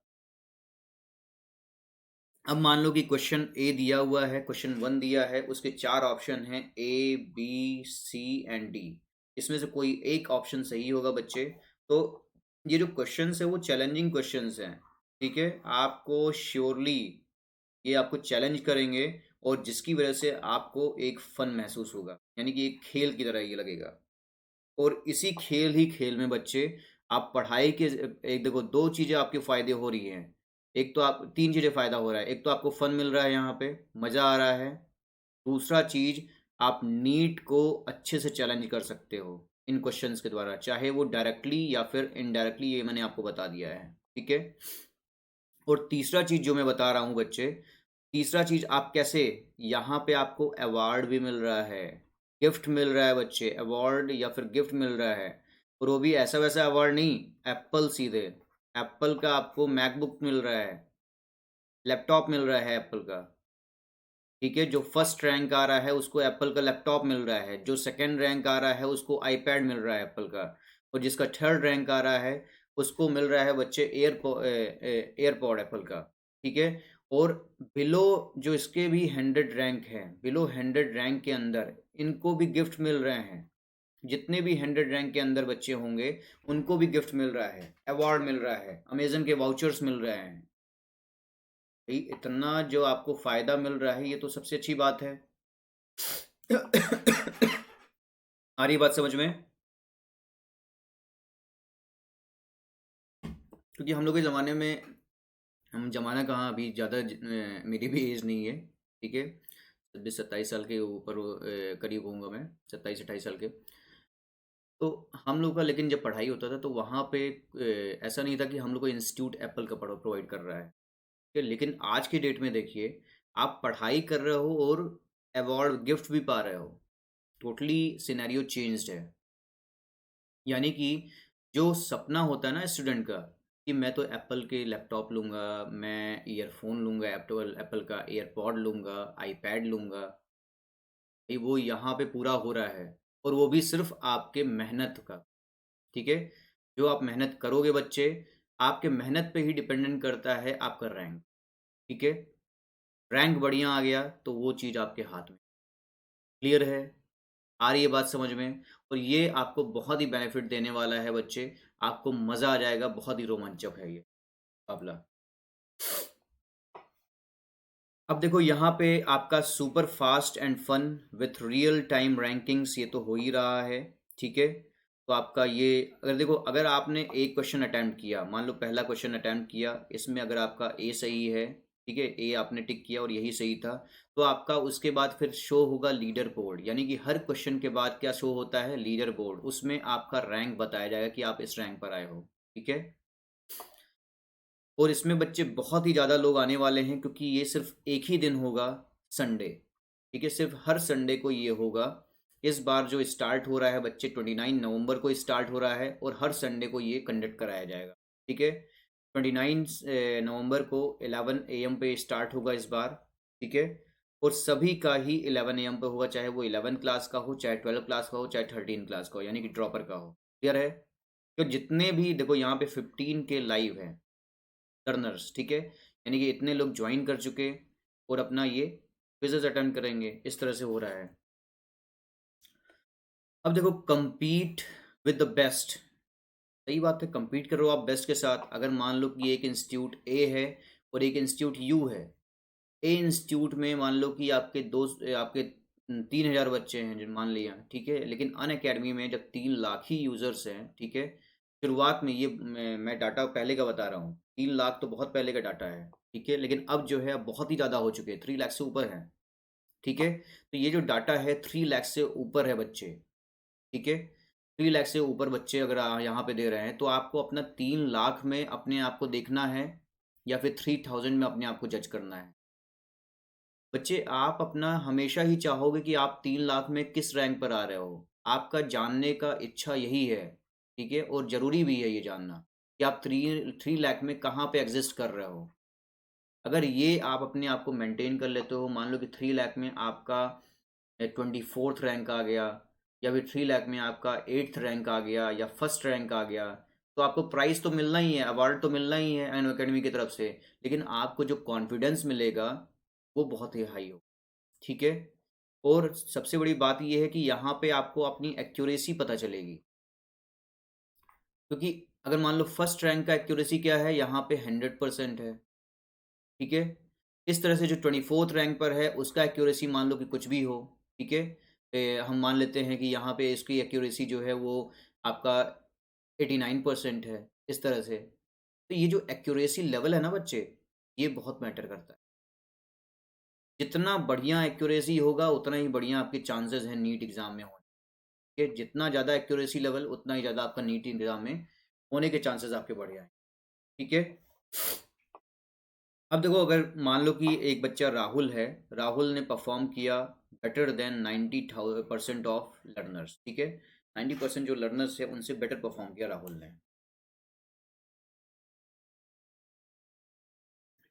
अब मान लो कि क्वेश्चन ए दिया हुआ है, क्वेश्चन वन दिया है, उसके चार ऑप्शन हैं, A B C and D. इसमें से कोई एक ऑप्शन सही होगा बच्चे। तो ये जो क्वेश्चंस है वो चैलेंजिंग क्वेश्चंस हैं। ठीक है, आपको श्योरली ये आपको चैलेंज करेंगे, और जिसकी वजह से आपको एक फन महसूस होगा, यानी कि एक खेल की तरह ये लगेगा। और इसी खेल ही खेल में बच्चे, आप पढ़ाई के एक देखो, दो चीज़ें आपके फ़ायदे हो रही हैं। एक तो आप तीन चीज़ें फ़ायदा हो रहा है, एक तो आपको फ़न मिल रहा है, यहाँ पे मज़ा आ रहा है। दूसरा चीज़, आप नीट को अच्छे से चैलेंज कर सकते हो इन क्वेश्चंस के द्वारा, चाहे वो डायरेक्टली या फिर इनडायरेक्टली, ये मैंने आपको बता दिया है। ठीक है, और तीसरा चीज़ जो मैं बता रहा हूँ बच्चे, तीसरा चीज़ आप कैसे, यहाँ पे आपको अवार्ड भी मिल रहा है, गिफ्ट मिल रहा है बच्चे, अवार्ड या फिर गिफ्ट मिल रहा है। और वो भी ऐसा वैसा अवार्ड नहीं, एप्पल सीधे, एप्पल का आपको मैकबुक मिल रहा है, लैपटॉप मिल रहा है एप्पल का। ठीक है, जो फर्स्ट रैंक आ रहा है उसको एप्पल का लैपटॉप मिल रहा है, जो सेकंड रैंक आ रहा है उसको आईपैड मिल रहा है एप्पल का, और जिसका थर्ड रैंक आ रहा है उसको मिल रहा है बच्चे एयरपॉड एप्पल का। ठीक है, और बिलो जो इसके भी 100 रैंक है, बिलो 100 रैंक के अंदर इनको भी गिफ्ट मिल रहे हैं। जितने भी 100 रैंक के अंदर बच्चे होंगे उनको भी गिफ्ट मिल रहा है, अवार्ड मिल रहा है, अमेजन के वाउचर्स मिल रहे हैं। भाई इतना जो आपको फायदा मिल रहा है, ये तो सबसे अच्छी बात है। आ रही बात समझ में, क्योंकि हम लोग के ज़माने में, हम ज़माना कहाँ, अभी ज़्यादा मेरी भी एज नहीं है। ठीक है, 26-27 साल के ऊपर करीब होऊंगा मैं, 27-28 साल के। तो हम लोग का लेकिन जब पढ़ाई होता था तो वहाँ पे ऐसा नहीं था कि हम लोग को इंस्टीट्यूट एप्पल का प्रोवाइड कर रहा है, ठीक है? लेकिन आज की डेट में देखिए, आप पढ़ाई कर रहे हो और अवार्ड गिफ्ट भी पा रहे हो। टोटली सिनेरियो चेंज्ड है। यानी कि जो सपना होता है ना स्टूडेंट का कि मैं तो एप्पल के लैपटॉप लूँगा, मैं ईयरफोन लूँगा, एप्पल एप्पल का एयरपॉड लूँगा, आईपैड लूँगा, ये वो यहाँ पे पूरा हो रहा है। और वो भी सिर्फ आपके मेहनत का, ठीक है? जो आप मेहनत करोगे बच्चे, आपके मेहनत पे ही डिपेंडेंट करता है आपका रैंक, ठीक है? रैंक बढ़िया आ गया तो वो चीज़ आपके हाथ में। क्लियर है? आ रही है बात समझ में? और ये आपको बहुत ही बेनिफिट देने वाला है बच्चे, आपको मज़ा आ जाएगा, बहुत ही रोमांचक है ये मुकाबला। अब देखो यहाँ पे आपका super fast and fun with real time rankings, ये तो हो ही रहा है, ठीक है? तो आपका ये, अगर देखो, अगर आपने एक क्वेश्चन अटैम्प्ट किया, मान लो पहला क्वेश्चन अटैम्प्ट किया, इसमें अगर आपका ए सही है, ठीक है, ए आपने टिक किया और यही सही था, तो आपका उसके बाद फिर शो होगा लीडर बोर्ड। यानी कि हर क्वेश्चन के बाद क्या शो होता है? Leader board. उसमें आपका रैंक बताया जाएगा कि आप इस रैंक पर आए हो, ठीक है? और इसमें बच्चे बहुत ही ज़्यादा लोग आने वाले हैं क्योंकि ये सिर्फ एक ही दिन होगा, संडे, ठीक है? सिर्फ हर संडे को ये होगा। इस बार जो स्टार्ट हो रहा है बच्चे, 29 नवंबर को स्टार्ट हो रहा है और हर संडे को ये कंडक्ट कराया जाएगा, ठीक है? 29 नवंबर को 11 AM पे स्टार्ट होगा इस बार, ठीक है? और सभी का ही 11 AM पे होगा, चाहे वो 11 क्लास का हो, चाहे 12 क्लास का हो, चाहे 13 क्लास का हो, यानी कि ड्रॉपर का हो। क्लियर है? तो जितने भी देखो यहाँ पे 15 के लाइव हैं लर्नर्स, ठीक है? यानी कि इतने लोग ज्वाइन कर चुके और अपना ये क्विज़ेस अटेंड करेंगे, इस तरह से हो रहा है। अब देखो, compete विद द बेस्ट, सही बात है, compete करो आप बेस्ट के साथ। अगर मान लो कि एक इंस्टीट्यूट ए है और एक इंस्टीट्यूट यू है, ए इंस्टीट्यूट में मान लो कि आपके 3,000 बच्चे हैं जो मान लिया, ठीक है? लेकिन अन अकेडमी में जब 3 लाख ही यूज़र्स हैं, ठीक है? शुरुआत में ये मैं डाटा पहले का बता रहा हूँ, 3 लाख तो बहुत पहले का डाटा है, ठीक है? लेकिन अब जो है अब बहुत ही ज़्यादा हो चुके हैं, 3 लाख से ऊपर है, ठीक है? तो ये जो डाटा है 3 लाख से ऊपर है बच्चे, ठीक है? 3 लाख से ऊपर बच्चे अगर यहाँ पे दे रहे हैं, तो आपको अपना 3 लाख में अपने आप को देखना है या फिर 3000 में अपने आप को जज करना है। बच्चे, आप अपना हमेशा ही चाहोगे कि आप 3 लाख में किस रैंक पर आ रहे हो। आपका जानने का इच्छा यही है, ठीक है? और ज़रूरी भी है ये जानना कि आप 3 लाख में कहाँ पे एग्जिस्ट कर रहे हो। अगर ये आप अपने आप को मेंटेन कर लेते हो, मान लो कि 3 लाख में आपका 24th रैंक आ गया, या फिर 3 लाख में आपका 8th रैंक आ गया या फर्स्ट रैंक आ गया, तो आपको प्राइज़ तो मिलना ही है, अवार्ड तो मिलना ही है एन अकेडमी की तरफ से, लेकिन आपको जो कॉन्फिडेंस मिलेगा वो बहुत ही हाई हो, ठीक है? और सबसे बड़ी बात ये है कि यहाँ पे आपको अपनी एक्यूरेसी पता चलेगी, क्योंकि अगर मान लो फर्स्ट रैंक का एक्यूरेसी क्या है, यहाँ पे 100% है, ठीक है? इस तरह से जो 24th रैंक पर है उसका एक्यूरेसी मान लो कि कुछ भी हो, ठीक है? हम मान लेते हैं कि यहाँ पे इसकी एक्यूरेसी जो है वो आपका 89% है, इस तरह से। तो ये जो एक्यूरेसी लेवल है ना बच्चे, ये बहुत मैटर करता है। जितना बढ़िया एक्यूरेसी होगा उतना ही बढ़िया आपके चांसेस हैं नीट एग्ज़ाम में होने के। जितना ज़्यादा एक्यूरेसी लेवल उतना ही ज़्यादा आपका नीट एग्ज़ाम में होने के चांसेस आपके बढ़ जाएँ, ठीक है? अब देखो, अगर मान लो कि एक बच्चा राहुल है, राहुल ने परफॉर्म किया बेटर देन 90% ऑफ लर्नर्स, ठीक है? 90% जो लर्नर्स है उनसे बेटर परफॉर्म किया राहुल ने,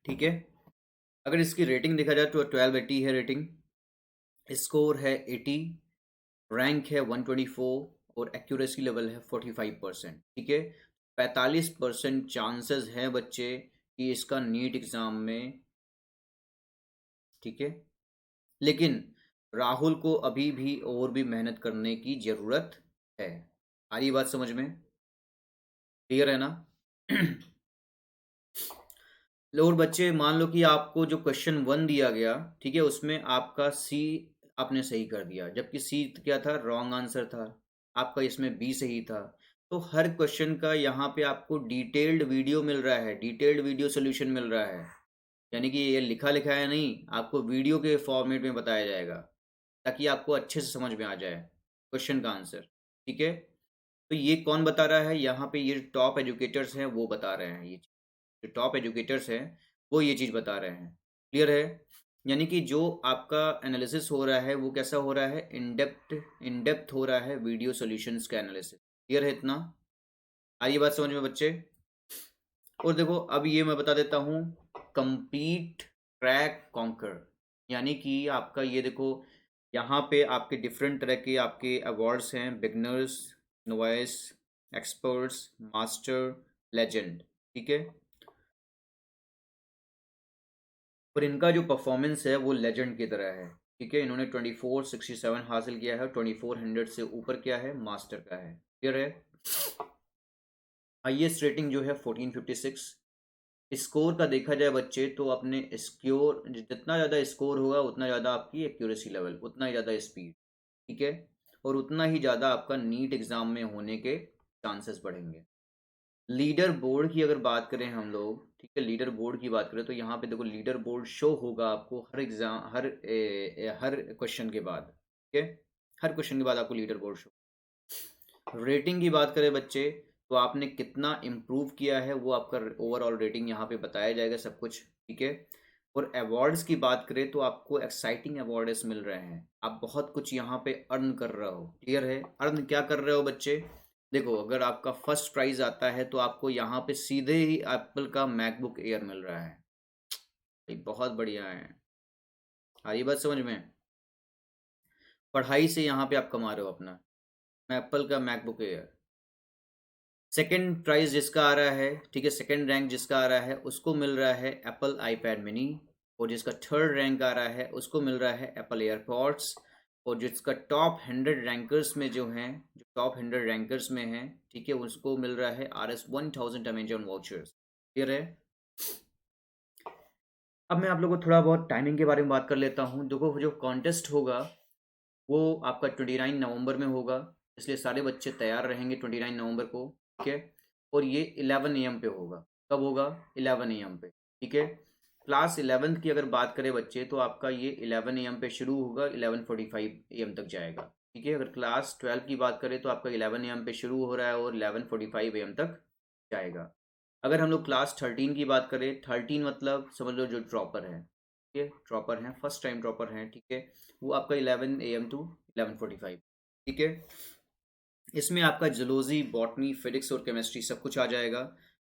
ठीक है? अगर इसकी रेटिंग देखा जाए तो 1280 है रेटिंग, स्कोर है 80, रैंक है 124 और एक्यूरेसी लेवल है 45%, ठीक है? 45% चांसेस हैं बच्चे कि इसका नीट एग्ज़ाम में, ठीक है? लेकिन राहुल को अभी भी और भी मेहनत करने की ज़रूरत है। आ रही बात समझ में? क्लियर है ना? लो और बच्चे, मान लो कि आपको जो क्वेश्चन 1 दिया गया, ठीक है, उसमें आपका सी आपने सही कर दिया, जबकि सी क्या था? रॉन्ग आंसर था। आपका इसमें बी सही था। तो हर क्वेश्चन का यहाँ पे आपको डिटेल्ड वीडियो मिल रहा है, डिटेल्ड वीडियो सोल्यूशन मिल रहा है। यानी कि ये लिखा लिखाया नहीं, आपको वीडियो के फॉर्मेट में बताया जाएगा ताकि आपको अच्छे से समझ में आ जाए क्वेश्चन का आंसर, ठीक है? तो ये कौन बता रहा है यहाँ पे? ये टॉप एजुकेटर्स हैं वो बता रहे हैं ये जो टॉप एजुकेटर्स हैं वो ये चीज़ बता रहे हैं। क्लियर है? यानी कि जो आपका एनालिसिस हो रहा है वो कैसा हो रहा है? इन डेप्थ हो रहा है वीडियो सॉल्यूशंस का एनालिसिस। क्लियर है इतना? आई बात समझ में बच्चे? और देखो अब ये मैं बता देता हूँ, कंप्लीट ट्रैक कॉन्कर, यानी कि आपका ये देखो यहाँ पे आपके डिफरेंट तरह के आपके अवार्ड्स हैं, beginners, novice, experts, master, legend. ठीक है? और इनका जो परफॉर्मेंस है वो लेजेंड की तरह है। ठीक है? इन्होंने 2467 हासिल किया है, 2400 से ऊपर किया है, मास्टर का है। क्लियर है? हाईएस्ट रेटिंग जो है 1456। स्कोर का देखा जाए बच्चे तो अपने स्कोर जितना ज़्यादा स्कोर होगा उतना ज़्यादा आपकी एक्यूरेसी लेवल, उतना ही ज़्यादा स्पीड। ठीक है? और उतना ही ज़्यादा आपका नीट एग्ज़ाम में होने के चांसेस बढ़ेंगे। लीडर बोर्ड की अगर बात करें हम लोग, ठीक है, लीडर बोर्ड की बात करें तो यहाँ पे देखो लीडर बोर्ड शो होगा आपको हर एग्ज़ाम हर क्वेश्चन के बाद। ठीक है? हर क्वेश्चन के बाद आपको लीडर बोर्ड शो। रेटिंग की बात करें बच्चे तो आपने कितना इम्प्रूव किया है वो आपका ओवरऑल रेटिंग यहाँ पे बताया जाएगा सब कुछ। ठीक है? और अवार्ड्स की बात करें तो आपको एक्साइटिंग अवार्ड्स मिल रहे हैं, आप बहुत कुछ यहाँ पे अर्न कर रहे हो। क्लियर है? अर्न क्या कर रहे हो बच्चे? देखो अगर आपका फर्स्ट प्राइज आता है तो आपको यहाँ पे सीधे ही एप्पल का मैकबुक एयर मिल रहा है। भाई बहुत बढ़िया है। हाँ ये बात समझ में? पढ़ाई से यहाँ पे आप कमा रहे हो अपना एप्पल का मैकबुक एयर। सेकंड प्राइज जिसका आ रहा है, ठीक है, सेकंड रैंक जिसका आ रहा है उसको मिल रहा है एप्पल आईपैड मिनी। और जिसका थर्ड रैंक आ रहा है उसको मिल रहा है एप्पल एयरपॉड्स। और जिसका टॉप 100 रैंकर्स में जो हैं, जो टॉप 100 रैंकर्स में हैं, ठीक है, उसको मिल रहा है RS 1000 अमेजन वाउचर्स। क्लियर है? अब मैं आप लोगों को थोड़ा बहुत टाइमिंग के बारे में बात कर लेता हूँ। देखो जो कॉन्टेस्ट होगा वो आपका 29 नवंबर में होगा, इसलिए सारे बच्चे तैयार रहेंगे 29 नवंबर को। ठीक है? और ये 11 AM पे होगा। कब होगा? 11 AM पे। ठीक है? क्लास 11th की अगर बात करें बच्चे तो आपका ये 11 AM पे शुरू होगा, 11:45 AM तक जाएगा। ठीक है? अगर क्लास 12 की बात करें तो आपका 11 AM पे शुरू हो रहा है और 11:45 AM तक जाएगा। अगर हम लोग क्लास 13 की बात करें, 13 मतलब समझ लो जो ड्रॉपर है, ठीक है, ड्रॉपर हैं, फर्स्ट टाइम ड्रॉपर हैं, ठीक है, वो आपका 11 AM टू 11:45। ठीक है? इसमें आपका जूलॉजी, बॉटनी, फिजिक्स और केमिस्ट्री सब कुछ आ जाएगा।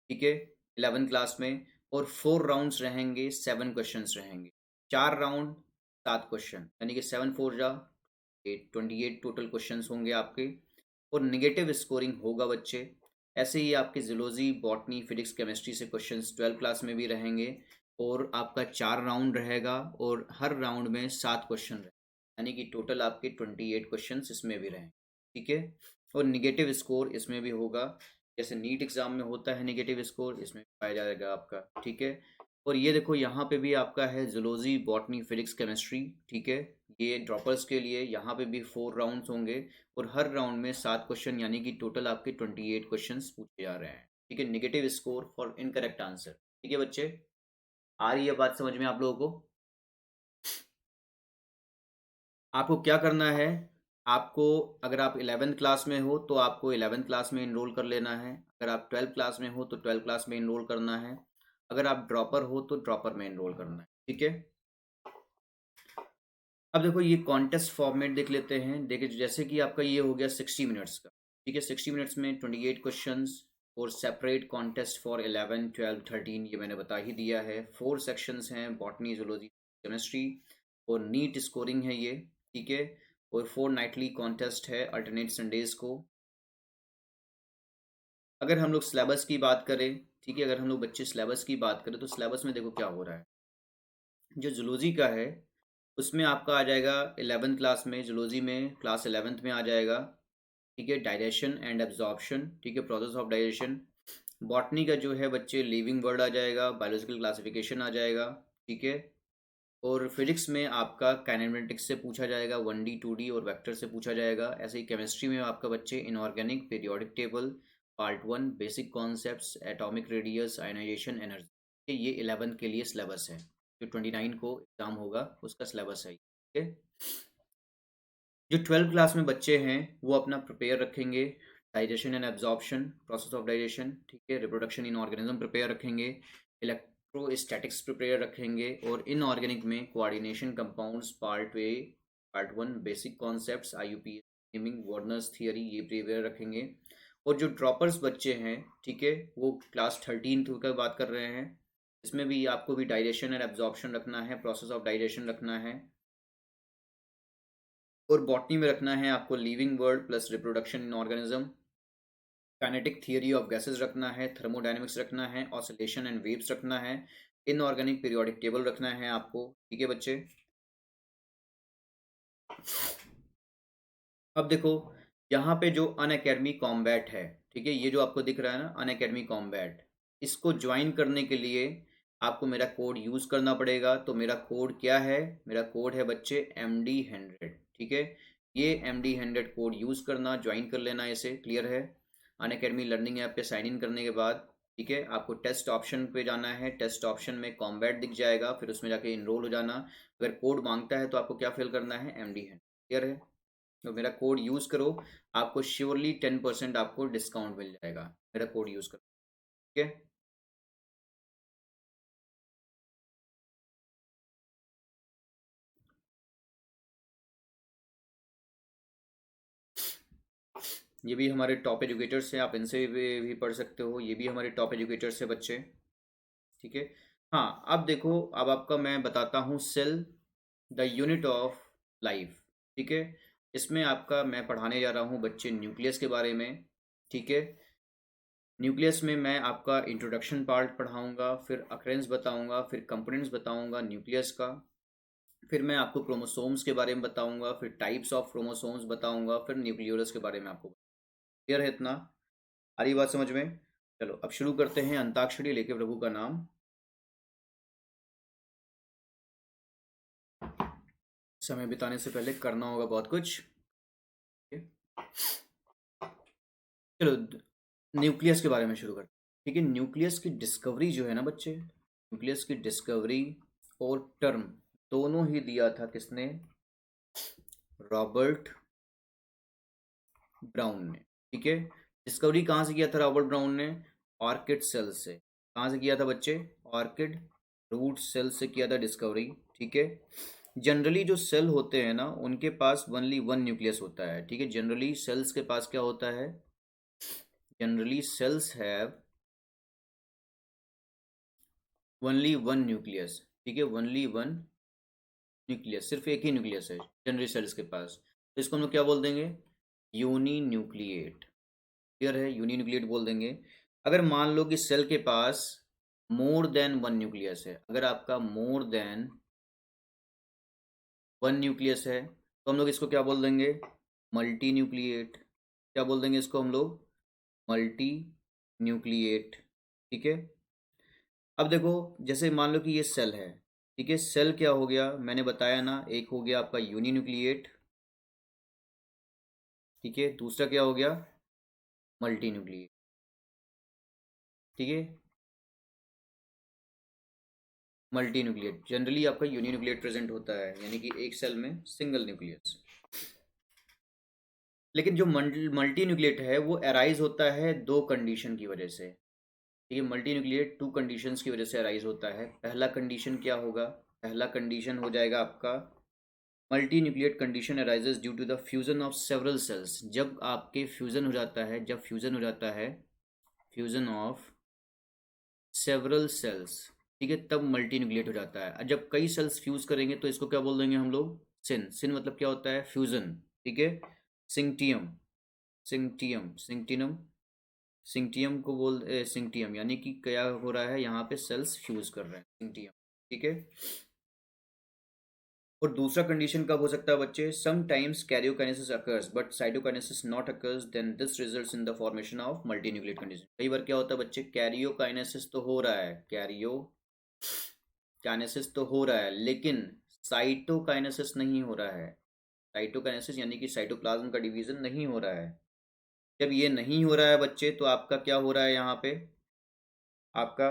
ठीक है? 11 क्लास में। और 4 राउंड्स रहेंगे, 7 क्वेश्चंस रहेंगे। 4 राउंड, 7 क्वेश्चन, यानी कि 7 4 जा 8, 28 टोटल क्वेश्चंस होंगे आपके। और निगेटिव स्कोरिंग होगा बच्चे। ऐसे ही आपके जूलॉजी, बॉटनी, फिजिक्स, केमिस्ट्री से क्वेश्चंस 12 क्लास में भी रहेंगे। और आपका 4 राउंड रहेगा और हर राउंड में 7 क्वेश्चन रहेंगे, यानी कि टोटल आपके 28 क्वेश्चंस इसमें भी रहेंगे। ठीक है? और निगेटिव स्कोर इसमें भी होगा, जैसे नीट एग्जाम में होता है निगेटिव स्कोर, इसमें भी पाया जाएगा आपका। ठीक है? और ये देखो यहाँ पे भी आपका है जूलॉजी, बॉटनी, फिजिक्स, केमिस्ट्री। ठीक है? ये ड्रॉपर्स के लिए यहाँ पे भी 4 राउंड्स होंगे और हर राउंड में 7 क्वेश्चन, यानी कि टोटल आपके 28 क्वेश्चन पूछे जा रहे हैं। ठीक है? Negative score for incorrect answer. ठीक है बच्चे? आ रही है बात समझ में आप लोगों को? आपको क्या करना है? आपको, अगर आप 11 क्लास में हो तो आपको 11 क्लास में इनरोल कर लेना है। अगर आप 12 क्लास में हो तो 12 क्लास में इनरोल करना है। अगर आप ड्रॉपर हो तो ड्रॉपर में इनरोल करना है। ठीक है? अब देखो ये कॉन्टेस्ट फॉर्मेट देख लेते हैं। देखिए जैसे कि आपका ये हो गया 60 मिनट्स का। ठीक है? 60 मिनट्स में 28 क्वेश्चंस। और सेपरेट कॉन्टेस्ट फॉर 11, 12, 13 ये मैंने बता ही दिया है। 4 सेक्शंस हैं, बॉटनी, जूलॉजी, केमिस्ट्री। और नीट स्कोरिंग है ये। ठीक है? और 4 नाइटली कॉन्टेस्ट है अल्टरनेट संडेज को। अगर हम लोग सिलेबस की बात करें, ठीक है, अगर हम लोग बच्चे सिलेबस की बात करें तो सिलेबस में देखो क्या हो रहा है। जो जूलॉजी का है उसमें आपका आ जाएगा 11 क्लास में, जूलॉजी में क्लास 11th में आ जाएगा। ठीक है? डाइजेशन एंड एब्जॉर्प्शन, ठीक है, प्रोसेस ऑफ डाइजेशन। बॉटनी का जो है बच्चे लिविंग वर्ड आ जाएगा, बायोलॉजिकल क्लासिफिकेशन आ जाएगा। ठीक है? और फिजिक्स में आपका काइनेमेटिक्स से पूछा जाएगा, 1D 2D और वेक्टर से पूछा जाएगा। ऐसे ही केमिस्ट्री में आपका बच्चे inorganic, periodic table, part 1, basic concepts, atomic radius, ionisation, energy. ये 11 के लिए सिलेबस है, जो 29 को एग्जाम होगा उसका सिलेबस है। ठीक है? जो 12 क्लास में बच्चे हैं वो अपना प्रिपेयर रखेंगे। Digestion and absorption, process of digestion, ठीक है। रिप्रोडक्शन इन ऑर्गेनिज्म प्रिपेयर रखेंगे, इलेक्ट्रोस्टैटिक्स प्रिपेयर रखेंगे, और इनऑर्गेनिक में coordination compounds part one, basic concepts, IUP, naming, Werner's theory, ये प्रिपेयर रखेंगे। और जो ड्रॉपर्स बच्चे हैं, ठीक है, वो क्लास 13 की बात कर रहे हैं, इसमें भी आपको भी डाइजेशन एंड एब्जॉर्प्शन रखना है, प्रोसेस ऑफ डाइजेशन रखना है, और बॉटनी में रखना है आपको living world plus reproduction in organism, kinetic theory of gases रखना है, थर्मोडायनेमिक्स रखना है, ऑसिलेशन एंड वेव्स रखना है, इनऑर्गेनिक पीरियोडिक टेबल रखना है आपको, ठीक है बच्चे। अब देखो यहाँ पे जो अनअकैडमी कॉम्बैट है, ठीक है, ये जो आपको दिख रहा है ना अनअकैडमी कॉम्बैट, इसको ज्वाइन करने के लिए आपको मेरा कोड यूज़ करना पड़ेगा। तो मेरा कोड क्या है? मेरा कोड है बच्चे MD100, ठीक है। ये MD100 कोड यूज़ करना, ज्वाइन कर लेना, इसे क्लियर है। अनअकैडमी लर्निंग ऐप पे साइन इन करने के बाद, ठीक है, आपको टेस्ट ऑप्शन पे जाना है, टेस्ट ऑप्शन में कॉम्बैट दिख जाएगा, फिर उसमें जाके इनरोल हो जाना। अगर कोड मांगता है तो आपको क्या फिल करना है? MD100, क्लियर है। तो मेरा कोड यूज़ करो, आपको श्योरली 10% आपको डिस्काउंट मिल जाएगा, मेरा कोड यूज़ करो, ठीक है। ये भी हमारे टॉप एजुकेटर्स हैं, आप इनसे भी पढ़ सकते हो, ये भी हमारे टॉप एजुकेटर्स हैं बच्चे, ठीक है। हाँ, अब देखो, अब आपका मैं बताता हूँ cell the unit of life, ठीक है। इसमें आपका मैं पढ़ाने जा रहा हूँ बच्चे न्यूक्लियस के बारे में, ठीक है। न्यूक्लियस में मैं आपका इंट्रोडक्शन पार्ट पढ़ाऊंगा, फिर अक्रेंस बताऊंगा, फिर कंपोनेंट्स बताऊंगा न्यूक्लियस का, फिर मैं आपको क्रोमोसोम्स के बारे में बताऊंगा, फिर टाइप्स ऑफ क्रोमोसोम्स बताऊंगा, फिर न्यूक्लियोलस के बारे में आपको। क्लियर है इतना? आ रही बात समझ में? चलो अब शुरू करते हैं अंताक्षरी लेके प्रभु का नाम। समय बिताने से पहले करना होगा बहुत कुछ, ठीक है? चलो न्यूक्लियस के बारे में शुरू करते हैं, ठीक है। न्यूक्लियस की डिस्कवरी जो है ना बच्चे, न्यूक्लियस की डिस्कवरी और टर्म दोनों ही दिया था किसने? रॉबर्ट ब्राउन ने, ठीक है। डिस्कवरी कहाँ से किया था रॉबर्ट ब्राउन ने? ऑर्किड सेल से। कहाँ से किया था बच्चे? ऑर्किड रूट सेल से किया था डिस्कवरी, ठीक है। जनरली जो सेल होते हैं ना, उनके पास ओनली वन न्यूक्लियस होता है, ठीक है। जनरली सेल्स के पास क्या होता है? Generally cells have only one nucleus, ठीक है, ओनली वन न्यूक्लियस, सिर्फ एक ही न्यूक्लियस है जनरली सेल्स के पास। तो इसको हम लोग क्या बोल देंगे? यूनी न्यूक्लिएट, क्लियर है, यूनी न्यूक्लिएट बोल देंगे। अगर मान लो कि सेल के पास मोर देन वन न्यूक्लियस है, अगर आपका मोर देन वन न्यूक्लियस है, तो हम लोग इसको क्या बोल देंगे? Multi nucleate. क्या बोल देंगे इसको हम लोग? मल्टी न्यूक्लिएट, ठीक है। अब देखो, जैसे मान लो कि ये सेल है, ठीक है। सेल क्या हो गया मैंने बताया ना, एक हो गया आपका यूनी न्यूक्लिएट, ठीक है। दूसरा क्या हो गया? मल्टी न्यूक्लिएट, ठीक है। मल्टी न्यूक्लिएट जनरली आपका यूनी न्यूक्लिएट प्रेजेंट होता है, यानी कि एक सेल में सिंगल न्यूक्लियस। लेकिन जो मल्टी न्यूक्लिएट है वो अराइज होता है दो कंडीशन की वजह से, ठीक है। मल्टी न्यूक्लिएट टू कंडीशंस की वजह से अराइज होता है। पहला कंडीशन क्या होगा? पहला कंडीशन हो जाएगा आपका, multi nucleate condition arises due to the fusion of several cells. जब आपके फ्यूजन हो जाता है, जब फ्यूजन हो जाता है, फ्यूजन ऑफ सेवरल सेल्स, ठीक है, तब मल्टी न्यूक्लिएट हो जाता है। और जब कई सेल्स फ्यूज करेंगे तो इसको क्या बोल देंगे हम लोग? सिन। सिन मतलब क्या होता है? फ्यूजन, ठीक है। सिंक्टियम, सिंक्टियम, सिंक्टिनम, सिंक्टियम को सिंक्टियम यानी कि क्या हो रहा है यहाँ पे? सेल्स फ्यूज कर रहे हैं, सिंक्टियम, ठीक है। और दूसरा कंडीशन कब हो सकता है बच्चे? Sometimes karyokinesis occurs but cytokinesis not occurs, then this results in the formation of multinucleate condition. कई बार क्या होता है बच्चे? कैरियोकाइनेसिस तो हो रहा है, कैरियोकाइनेसिस तो हो रहा है, लेकिन साइटोकाइनेसिस नहीं हो रहा है। साइटोकाइनेसिस यानी कि साइटोप्लाज्म का डिवीजन नहीं हो रहा है। जब ये नहीं हो रहा है बच्चे, तो आपका क्या हो रहा है यहाँ पे? आपका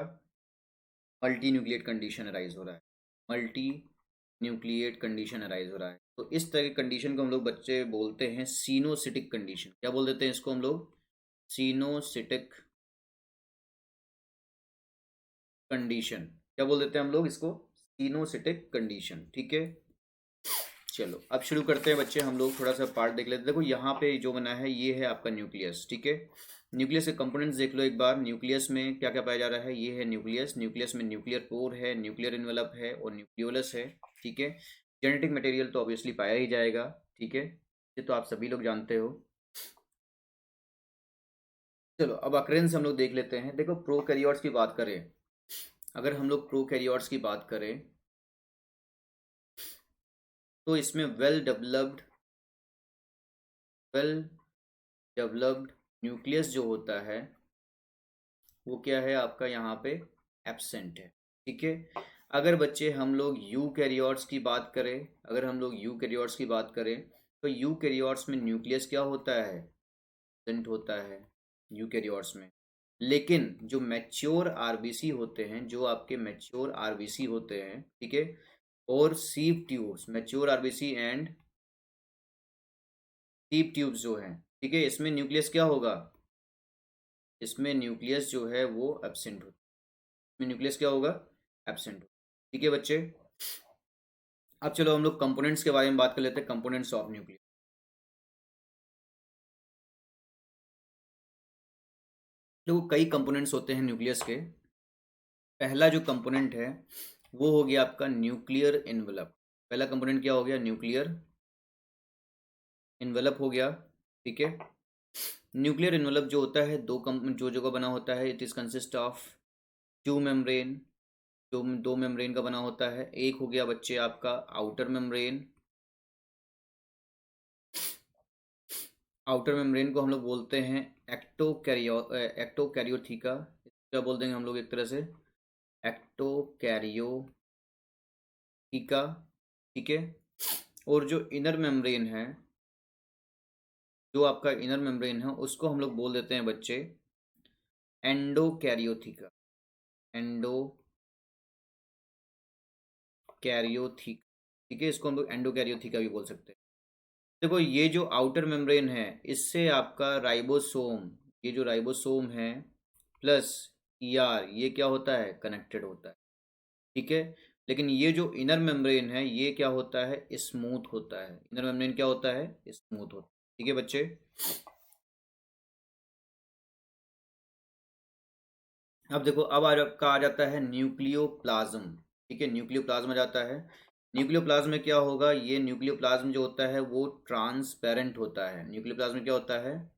मल्टी न्यूक्लिएट कंडीशन अराइज हो रहा है, मल्टी न्यूक्लिएट कंडीशन अराइज हो रहा है। तो इस तरह की कंडीशन को हम लोग बच्चे बोलते हैं सीनोसिटिक कंडीशन। क्या बोल देते हैं इसको हम लोग? सिनोसिटिक कंडीशन, क्या बोल देते हैं हम लोग इसको, सिनोसिटिक कंडीशन। ठीक है, चलो अब शुरू करते हैं बच्चे, हम लोग थोड़ा सा पार्ट देख लेते हैं। देखो यहाँ पे जो बना है ये है आपका न्यूक्लियस। ठीक है, न्यूक्लियस के कंपोनेंट्स देख लो एक बार। न्यूक्लियस में क्या क्या पाया जा रहा है, ये है न्यूक्लियस। न्यूक्लियस में न्यूक्लियर कोर है, न्यूक्लियर इन्वेलप है और न्यूक्लियोलस है। ठीक है, जेनेटिक मटेरियल तो ऑब्वियसली पाया ही जाएगा। ठीक है, ये तो आप सभी लोग जानते हो। चलो अब अक्रेंस हम लोग देख लेते हैं। देखो प्रोकैरियोट्स की बात करें, अगर हम लोग प्रोकैरियोट्स की बात करें तो इसमें वेल डेवलप्ड न्यूक्लियस जो होता है वो क्या है आपका यहाँ पे, एब्सेंट है। ठीक है, अगर बच्चे हम लोग यूकैरियोट्स की बात करें, अगर हम लोग यूकैरियोट्स की बात करें तो यूकैरियोट्स में न्यूक्लियस क्या होता है, एब्सेंट होता है यूकैरियोट्स में। लेकिन जो मैच्योर आरबीसी होते हैं, जो आपके मैच्योर आरबीसी होते हैं, ठीक है, और sieve tubes, mature RBC and sieve tubes जो हैं, ठीक है, इसमें न्यूक्लियस क्या होगा, इसमें न्यूक्लियस जो है वो एब्सेंट होगा। इसमें न्यूक्लियस क्या होगा, एब्सेंट होगा। ठीक है बच्चे, अब चलो हम लोग कंपोनेंट्स के बारे में बात कर लेते हैं, कंपोनेंट्स ऑफ न्यूक्लियस। तो कई कंपोनेंट्स होते हैं न्यूक्लियस के। पहला जो कंपोनेंट है वो हो गया आपका न्यूक्लियर इन्वेलप। पहला कंपोनेंट क्या हो गया, न्यूक्लियर इन्वेलप हो गया। ठीक है, न्यूक्लियर इन्वेलप जो होता है जो जगह बना होता है, it is consist of two membrane, जो दो मेम्ब्रेन का बना होता है। एक हो गया बच्चे आपका आउटर मेम्ब्रेन, आउटर मेम्ब्रेन को हम लोग बोलते हैं एक्टोकैरियोथिका, क्या बोल देंगे हम लोग एक तरह से, एक्टोकैरियोथिका। ठीक है, और जो इनर मेम्ब्रेन है, जो आपका इनर मेम्ब्रेन है उसको हम लोग बोल देते हैं बच्चे एंडोकैरियोथिका, एंडोकैरियोथिका। ठीक है, इसको हम लोग एंडोकैरियोथिका भी बोल सकते हैं। देखो ये जो आउटर मेम्ब्रेन है इससे आपका राइबोसोम, ये जो राइबोसोम है प्लस ईआर, ये क्या होता है, कनेक्टेड होता है। ठीक है, लेकिन ये जो इनर मेम्ब्रेन है ये क्या होता है, स्मूथ होता है। इनर मेम्ब्रेन क्या होता है, स्मूथ होता है। ठीक है बच्चे, अब देखो अब आपका आ जाता है न्यूक्लियोप्लाज्म। ठीक है, न्यूक्लियोप्लाज्म आ जाता है। न्यूक्लियोप्लाज्म में क्या होगा, ये न्यूक्लियोप्लाज्म जो होता है वो ट्रांसपेरेंट होता है। न्यूक्लियोप्लाज्म में क्या होता है,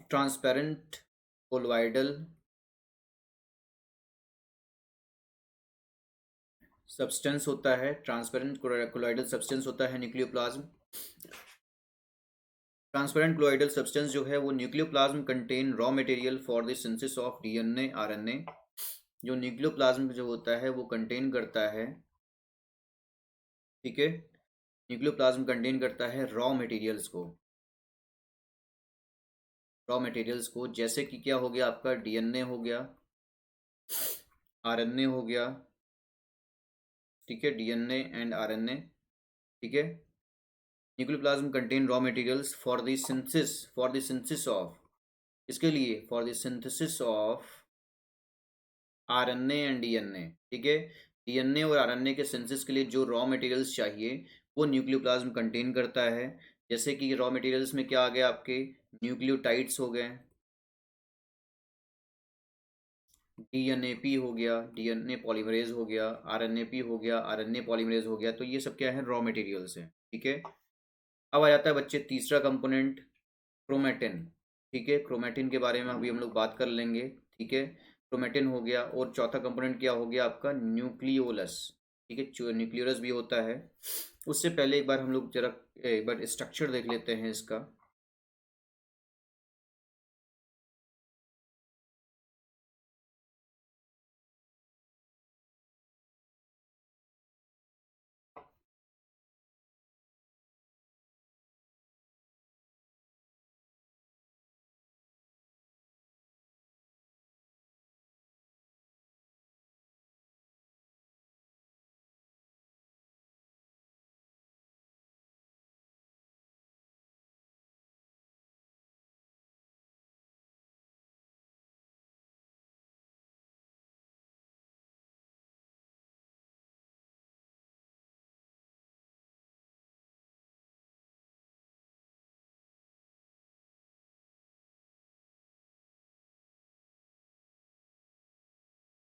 ट्रांसपेरेंट कोलोइडल सब्सटेंस होता है, ट्रांसपेरेंट कोलोइडल सब्सटेंस होता है न्यूक्लियोप्लाज्म। ट्रांसपेरेंट कोलोइडल सब्सटेंस जो है वो nucleoplasm contain raw material for the synthesis of DNA RNA. जो न्यूक्लियोप्लाज्म जो होता है वो कंटेन करता है, ठीक है, न्यूक्लियोप्लाज्म कंटेन करता है रॉ मटेरियल्स को, जैसे कि क्या हो गया आपका, डीएनए हो गया, आरएनए हो गया। ठीक है, डीएनए एंड आरएनए। ठीक है, nucleoplasm contain raw materials for the synthesis of, इसके लिए for the synthesis of RNA and DNA. ठीक है, डीएनए और आरएनए के सिंथेसिस के लिए जो रॉ मटेरियल्स चाहिए वो न्यूक्लियोप्लाज्म कंटेन करता है। जैसे कि रॉ मटेरियल्स में क्या आ गया आपके, न्यूक्लियोटाइड्स हो गए, डीएनएपी हो गया, डीएनए पॉलीमरेज हो गया, आरएनएपी हो गया, आरएनए पॉलीमरेज हो गया। तो ये सब क्या है, रॉ मटेरियल्स हैं। ठीक है, अब आ जाता है बच्चे तीसरा कंपोनेंट, क्रोमेटिन। ठीक है, क्रोमेटिन के बारे में अभी हम लोग बात कर लेंगे। ठीक है, क्रोमेटिन हो गया, और चौथा कंपोनेंट क्या हो गया आपका, न्यूक्लियोलस। ठीक है, न्यूक्लियोलस भी होता है। उससे पहले एक बार हम लोग जरा एक बार स्ट्रक्चर देख लेते हैं इसका।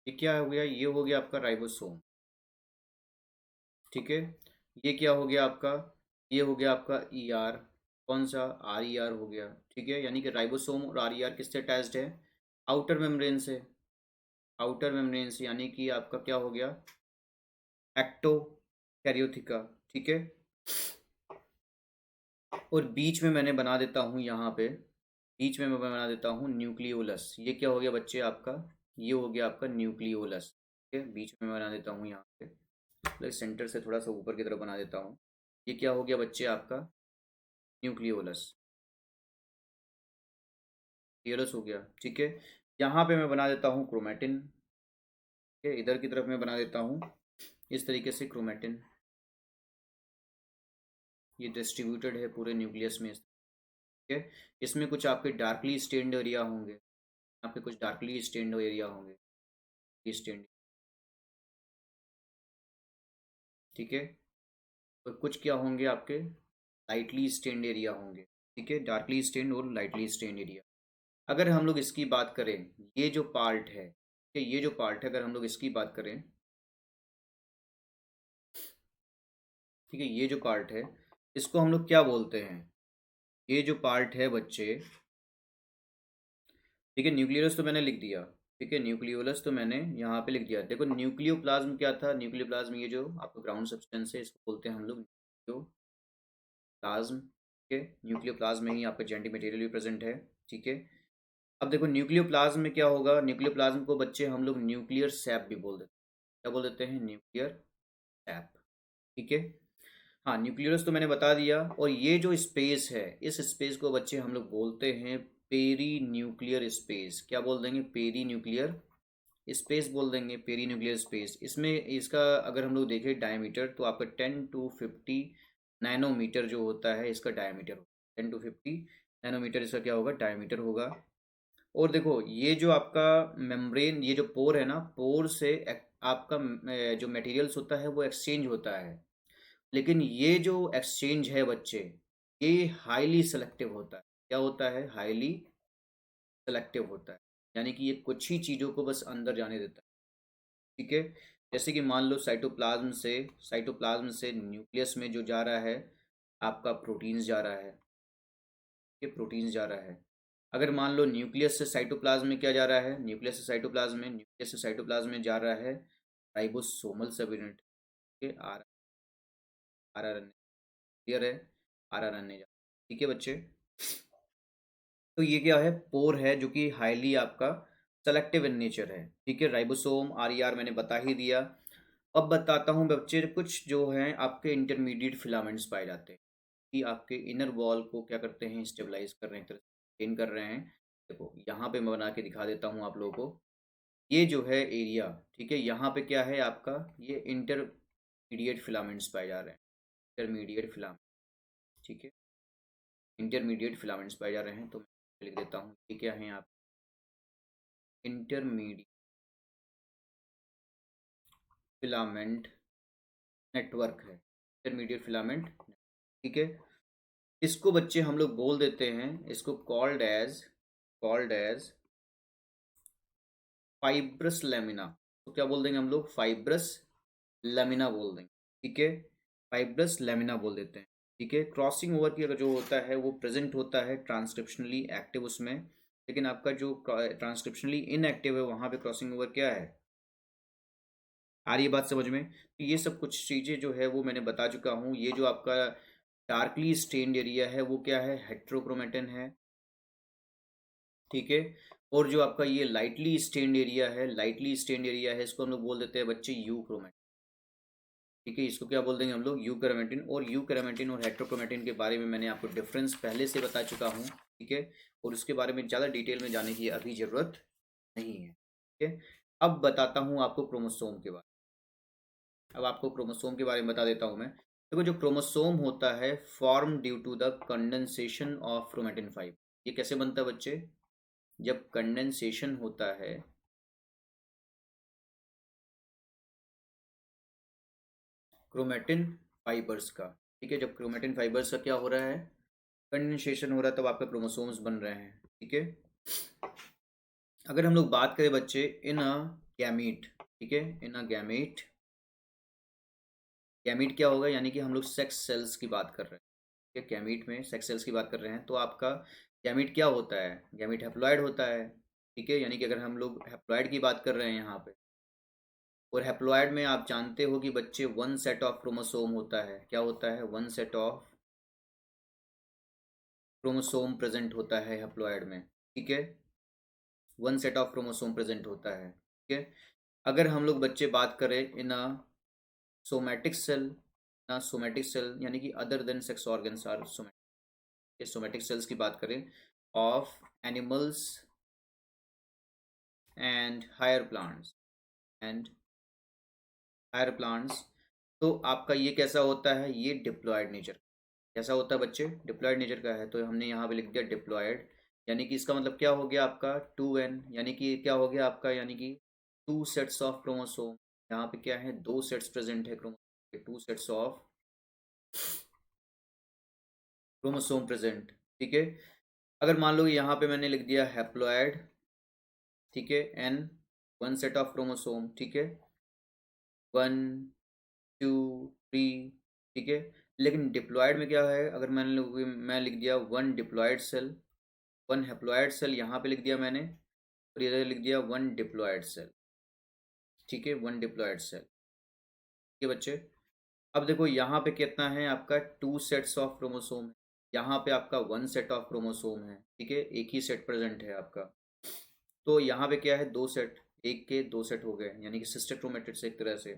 ये क्या हो गया, ये हो गया आपका राइबोसोम, ठीक है। ये क्या हो गया आपका, ये हो गया आपका ई आर, कौन सा, आर ई आर हो गया, ठीक है। यानी कि राइबोसोम और आर ई आर किससे अटैच्ड है, आउटर मेम्ब्रेन से, आउटर मेम्ब्रेन से, यानी कि आपका क्या हो गया, एक्टो कैरियोथिका, ठीक है। और बीच में मैंने बना देता हूँ यहाँ पे, बीच में मैं बना देता हूँ न्यूक्लियोलस। ये क्या हो गया बच्चे आपका, ये हो गया आपका न्यूक्लियोलस, ठीक है। बीच में मैं बना देता हूँ यहाँ पे, मतलब सेंटर से थोड़ा सा ऊपर की तरफ बना देता हूँ। ये क्या हो गया बच्चे आपका, न्यूक्लियोलस, न्यूक्लियोलस हो गया, ठीक है। यहाँ पे मैं बना देता हूँ क्रोमेटिन, ठीक है। इधर की तरफ मैं बना देता हूँ इस तरीके से क्रोमेटिन, ये डिस्ट्रीब्यूटेड है पूरे न्यूक्लियस में, ठीक है। इसमें कुछ आपके डार्कली स्टेन्ड एरिया होंगे, यहाँ पे कुछ डार्कली स्टेन्ड एरिया होंगे, स्टेन्ड, ठीक है। और कुछ क्या होंगे आपके लाइटली स्टेन्ड एरिया होंगे, ठीक है। डार्कली स्टेन्ड और लाइटली स्टेन्ड एरिया। अगर हम लोग इसकी बात करें, ये जो पार्ट है, ठीक है, ये जो पार्ट है अगर हम लोग इसकी बात करें, ठीक है, ये जो पार्ट है इसको हम लोग क्या बोलते हैं, ये जो पार्ट है बच्चे, ठीक है। न्यूक्लियस तो मैंने लिख दिया, ठीक है, न्यूक्लियोलस तो मैंने यहाँ पे लिख दिया। देखो न्यूक्लियोप्लाज्म क्या था, न्यूक्लियोप्लाज्म ये जो आपका ग्राउंड सब्सटेंस है इसको बोलते हैं हम लोग न्यूक्लियोप्लाज्म, ठीक है। न्यूक्लियोप्लाज्म में ही आपका जेनेटिक मटेरियल भी प्रेजेंट है, ठीक है। अब देखो न्यूक्लियोप्लाज्म में क्या होगा, न्यूक्लियोप्लाज्म को बच्चे हम लोग न्यूक्लियर सैप भी बोल देते हैं, क्या बोल देते हैं, न्यूक्लियर सैप, ठीक है। हाँ, न्यूक्लियस तो मैंने बता दिया। और ये जो स्पेस है, इस स्पेस को बच्चे हम लोग बोलते हैं पेरी न्यूक्लियर स्पेस। क्या बोल देंगे, पेरी न्यूक्लियर स्पेस बोल देंगे, पेरी न्यूक्लियर स्पेस। इसमें इसका अगर हम लोग देखें डायमीटर तो आपका 10 to 50 नैनोमीटर जो होता है इसका डायमीटर, 10 to 50 नैनोमीटर इसका क्या होगा, डायमीटर होगा। और देखो ये जो आपका मेम्ब्रेन, ये जो पोर है ना, पोर से आपका जो मटेरियल्स होता है वो एक्सचेंज होता है। लेकिन ये जो एक्सचेंज है बच्चे, ये हाईली सेलेक्टिव होता है। क्या होता है, हाईली सेलेक्टिव होता है, यानी कि ये कुछ ही चीज़ों को बस अंदर जाने देता है, ठीक है। जैसे कि मान लो साइटोप्लाज्म से न्यूक्लियस में जो जा रहा है आपका प्रोटीन्स जा रहा है, ये प्रोटीन्स जा रहा है। अगर मान लो न्यूक्लियस से साइटोप्लाज्म में क्या जा रहा है, न्यूक्लियस से साइटोप्लाज्म में जा रहा है राइबोसोमल सब यूनिट के आर आर एन, क्लियर है, आर आर एन ए जा, ठीक है बच्चे। तो ये क्या है, पोर है जो कि हाईली आपका सेलेक्टिव इन नेचर है, ठीक है। राइबोसोम आर ई आर मैंने बता ही दिया। अब बताता हूँ बच्चे, कुछ जो हैं आपके इंटरमीडिएट फिलामेंट्स पाए जाते हैं कि आपके इनर वॉल को क्या करते हैं, स्टेबलाइज कर रहे हैं, मेंटेन कर रहे हैं। देखो यहाँ पे मैं बना के दिखा देता हूँ आप लोगों को, ये जो है एरिया, ठीक है, यहाँ पे क्या है आपका, ये इंटरमीडिएट फिलामेंट्स पाए जा रहे हैं, इंटरमीडिएट फिलामेंट, ठीक है, इंटरमीडिएट फिलामेंट्स पाए जा रहे हैं। तो मैं लिख देता हूँ ये क्या है, आप इंटरमीडिएट फिलामेंट नेटवर्क है, इंटरमीडिएट फिलामेंट, ठीक है। इसको बच्चे हम लोग बोल देते हैं, इसको कॉल्ड एज फाइब्रस लेमिना। तो क्या बोल देंगे हम लोग, फाइब्रस लेमिना बोल देंगे, ठीक है, फाइब्रस लेमिना बोल देते हैं, ठीक है। क्रॉसिंग ओवर की अगर जो होता है वो प्रेजेंट होता है ट्रांसक्रिप्शनली एक्टिव उसमें, लेकिन आपका जो ट्रांसक्रिप्शनली इनएक्टिव है वहाँ पे क्रॉसिंग ओवर क्या है, आ रही है बात समझ में। तो ये सब कुछ चीज़ें जो है वो मैंने बता चुका हूँ। ये जो आपका डार्कली स्टेन्ड एरिया है वो क्या है, हेट्रोक्रोमेटिन है, ठीक है। और जो आपका ये लाइटली स्टेन्ड एरिया है, लाइटली स्टेन्ड एरिया है, इसको हम लोग बोल देते हैं बच्चे यू क्रोमेटिन, ठीक है। इसको क्या बोल देंगे हम लोग, यू क्रोमेटिन। और यू क्रोमेटिन और हेट्रोक्रोमेटिन के बारे में मैंने आपको डिफरेंस पहले से बता चुका हूँ, ठीक है। और उसके बारे में ज़्यादा डिटेल में जाने की अभी ज़रूरत नहीं है, ठीक है। अब बताता हूँ आपको क्रोमोसोम के बारे में, अब आपको क्रोमोसोम के बारे में बता देता हूँ मैं। देखो जो क्रोमोसोम होता है form due to the condensation of chromatin 5। ये कैसे बनता है बच्चे, जब कंडेंसेशन होता है, क्रोमेटिन फाइबर्स का, ठीक है, जब क्रोमेटिन फाइबर्स का क्या हो रहा है, कंडेंसेशन हो रहा है, तब आपके क्रोमोसोम्स बन रहे हैं, ठीक है। अगर हम लोग बात करें बच्चे इन गैमीट, ठीक है, इन अ गैमीट। गैमीट क्या होगा, यानी कि हम लोग सेक्स सेल्स की बात कर रहे हैं, ठीक है, गैमीट में सेक्स सेल्स की बात कर रहे हैं, तो आपका गैमीट क्या होता है, गैमीट हैप्लॉइड होता है, ठीक है, यानी कि अगर हम लोग हैप्लॉइड की बात कर रहे हैं यहाँ पे, और हैप्लॉइड में आप जानते हो कि बच्चे वन सेट ऑफ क्रोमोसोम होता है, क्या होता है, one set of chromosome present होता है हैप्लॉइड में, ठीक है, one set of chromosome present होता है, ठीक है। अगर हम लोग बच्चे बात करें इन अ सोमैटिक सेल, ना सोमैटिक सेल यानी कि other than sex organs are somatic, somatic cells की बात करें of animals and higher plants, and higher plants, तो आपका ये कैसा होता है, ये डिप्लॉयड नेचर, कैसा होता है बच्चे, डिप्लॉयड नेचर का है, तो हमने यहाँ पे लिख दिया डिप्लॉयड, यानी कि इसका मतलब क्या हो गया आपका 2n, यानी कि क्या हो गया आपका, यानी कि टू सेट्स ऑफ क्रोमोसोम, यहाँ पे क्या है, दो सेट्स प्रेजेंट है क्रोमोसोम के, two sets of chromosome present, ठीक है। अगर मान लो यहाँ पे मैंने लिख दिया हैप्लॉयड, ठीक है, n, one set of chromosome, ठीक है, 1 2 3, ठीक है, लेकिन डिप्लॉयड में क्या है, अगर मैं लिख दिया one diploid cell, one haploid cell यहाँ पे लिख दिया मैंने, और इधर लिख दिया वन डिप्लॉयड सेल, ठीक है, वन डिप्लॉयड सेल, ठीक है बच्चे। अब देखो यहाँ पे कितना है आपका, टू सेट्स ऑफ क्रोमोसोम, यहाँ पे आपका वन सेट ऑफ क्रोमोसोम है, ठीक है, एक ही सेट प्रेजेंट है आपका, तो यहाँ पे क्या है, दो सेट, एक के दो सेट हो गए, यानी कि सिस्टर क्रोमेटिड्स एक तरह से,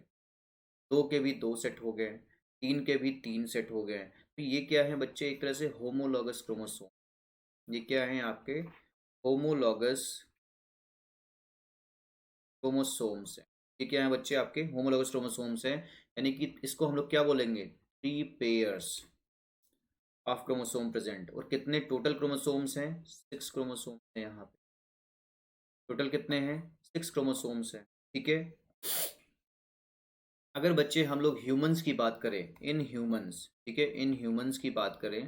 दो के भी दो सेट हो गए, तीन के भी तीन सेट हो गए, तो ये क्या है बच्चे, एक तरह से होमोलॉगस क्रोमोसोम, ये क्या है आपके होमोलॉगस क्रोमोसोम्स है, ये क्या है बच्चे, आपके होमोलॉगस क्रोमोसोम्स है, यानी कि इसको हम लोग क्या बोलेंगे, three pairs of chromosome present, और कितने टोटल क्रोमोसोम्स हैं, सिक्स क्रोमोसोम्स हैं यहाँ पे, टोटल कितने हैं, सिक्स क्रोमोसोम्स हैं, ठीक है। अगर बच्चे हम लोग ह्यूमंस की बात करें, इन ह्यूमंस, ठीक है, इन ह्यूमंस की बात करें,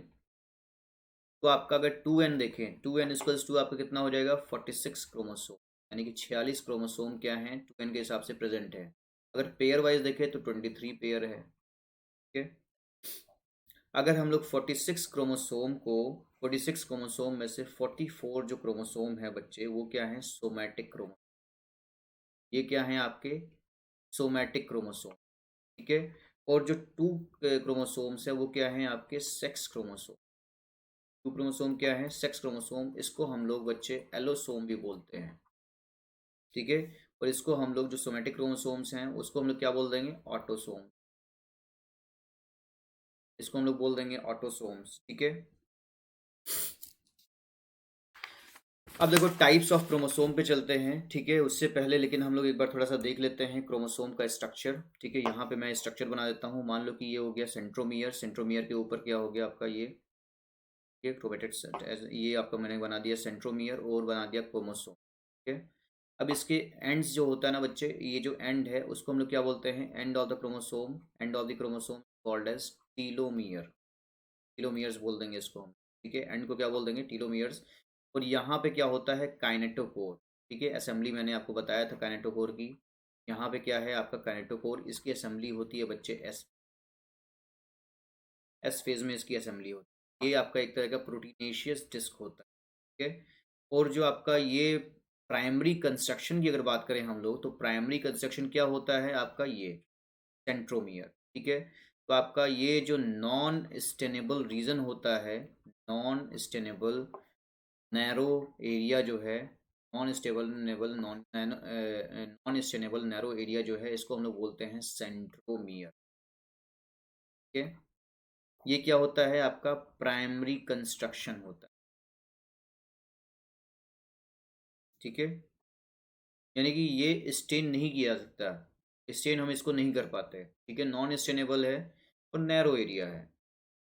तो आपका अगर 2n देखें, 2n इक्वल्स टू आपका कितना हो जाएगा, 46 क्रोमोसोम, यानी कि 46 क्रोमोसोम क्या है, 2n के हिसाब से प्रेजेंट है। अगर पेयर वाइज देखें तो 23 पेयर है, ठीक है। अगर हम लोग 46 क्रोमोसोम में से 44 जो क्रोमोसोम है बच्चे, वो क्या है, सोमैटिक क्रोमोसोम, ये क्या है आपके सोमैटिक क्रोमोसोम, ठीक है। और जो टू क्रोमोसोम्स है वो क्या है आपके सेक्स क्रोमोसोम, टू क्रोमोसोम क्या है, सेक्स क्रोमोसोम, इसको हम लोग बच्चे एलोसोम भी बोलते हैं, ठीक है। और इसको हम लोग जो सोमैटिक क्रोमोसोम्स हैं उसको हम लोग क्या बोल देंगे, ऑटोसोम, इसको हम लोग बोल देंगे ऑटोसोम्स, ठीक है। अब देखो टाइप्स ऑफ क्रोमोसोम पे चलते हैं, ठीक है, उससे पहले लेकिन हम लोग एक बार थोड़ा सा देख लेते हैं क्रोमोसोम का स्ट्रक्चर, ठीक है। यहाँ पे मैं स्ट्रक्चर बना देता हूँ, मान लो कि ये हो गया सेंट्रोमियर, सेंट्रोमियर के ऊपर क्या हो गया आपका ये क्रोमेटिड, ये आपका मैंने बना दिया सेंट्रोमियर और बना दिया क्रोमोसोम, ठीक है। अब इसके एंड्स जो होता है ना बच्चे, ये जो एंड है उसको हम लोग क्या बोलते हैं, end of the chromosome, end of the chromosome called as telomere, telomeres बोल देंगे इसको हम, ठीक है, एंड को क्या बोल देंगे, टीलोमियर्स। और यहाँ पे क्या होता है, काइनेटोकोर, ठीक है, असेंबली मैंने आपको बताया था काइनेटोकोर की, यहाँ पे क्या है आपका काइनेटोकोर, इसकी असेंबली होती है बच्चे एस फेज में इसकी असेंबली होती है, ये आपका एक तरह का प्रोटीनेशियस डिस्क होता है, ठीक है। और जो आपका ये प्राइमरी कंस्ट्रक्शन की अगर बात करें हम लोग, तो प्राइमरी कंस्ट्रक्शन क्या होता है आपका, ये सेंट्रोमियर, ठीक है। तो आपका ये जो नॉन स्टेनेबल रीजन होता है, नॉन स्टेनेबल नैरो एरिया जो है, non stable nable non stainable narrow area जो है, इसको हम लोग बोलते हैं सेंट्रोमियर, ठीक है। ये क्या होता है आपका प्राइमरी कंस्ट्रक्शन होता है, ठीक है, यानी कि ये स्टेन नहीं किया जा सकता, स्टेन हम इसको नहीं कर पाते, ठीक है, नॉन स्टेनेबल है और नैरो एरिया है,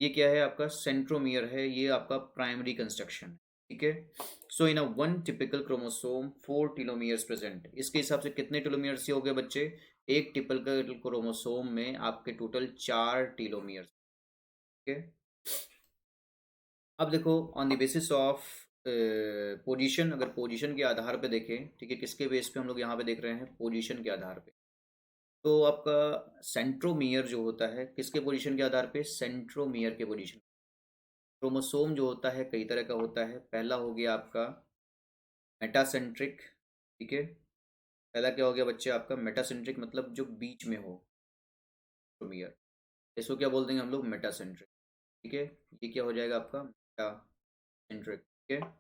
ये क्या है आपका सेंट्रोमियर है, ये आपका प्राइमरी कंस्ट्रक्शन, ठीक है। So in a one typical chromosome 4 telomeres present, इसके हिसाब से कितने टीलोमियर्स हो गए बच्चे, एक टिपिकल क्रोमोसोम में आपके टोटल 4 टीलोमियर्स, ठीक है। अब देखो on the basis of position, अगर पोजीशन के आधार पे देखें, ठीक है, किसके बेस पे हम लोग यहाँ पे देख रहे हैं, पोजीशन के आधार पे, तो आपका सेंट्रोमियर जो होता है किसके पोजीशन के आधार पे, सेंट्रोमियर के पोजीशन। क्रोमोसोम जो होता है कई तरह का होता है। पहला हो गया आपका मेटासेंट्रिक, ठीक है, पहला क्या हो गया बच्चे आपका मेटासेंट्रिक, मतलब जो बीच में हो सेंट्रोमियर, इसको क्या बोल देंगे हम लोग, मेटासेंट्रिक, ठीक है। ये क्या हो जाएगा आपका मेटासेंट्रिक, ठीक है।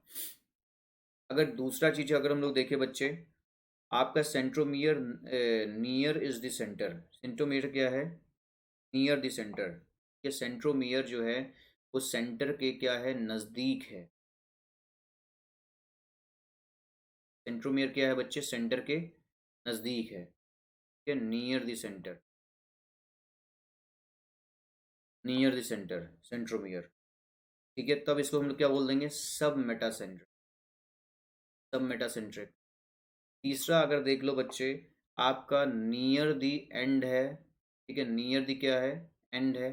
अगर दूसरा चीज अगर हम लोग देखें बच्चे, आपका centromere near is the centre, centromere क्या है, नियर द सेंटर, ये सेंट्रोमियर जो है वो सेंटर के क्या है, नज़दीक है। सेंट्रोमियर क्या है बच्चे, सेंटर के नज़दीक है, ठीक है, near the centre, near the centre centromere, ठीक है। तब इसको हम लोग क्या बोल देंगे, सब मेटासेंट्रिक, सब मेटासेंट्रिक। तीसरा अगर देख लो बच्चे, आपका नियर द एंड है, ठीक है, नियर द क्या है, एंड है,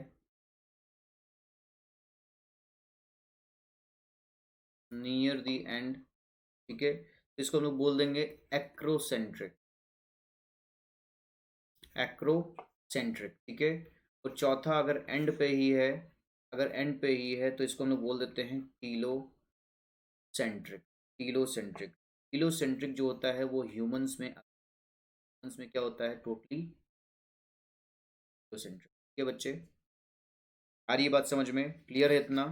नियर द एंड, ठीक है, तो इसको हम लोग बोल देंगे एक्रोसेंट्रिक, एक्रोसेंट्रिक, ठीक है। और चौथा अगर एंड पे ही है, अगर एंड पे ही है तो इसको हम लोग बोल देते हैं टीलो सेंट्रिक, टीलोसेंट्रिक। टीलोसेंट्रिक जो होता है वो ह्यूमंस में क्या होता है, टोटली टीलोसेंट्रिक, ठीक है बच्चे। आ रही है बात समझ में, क्लियर है इतना,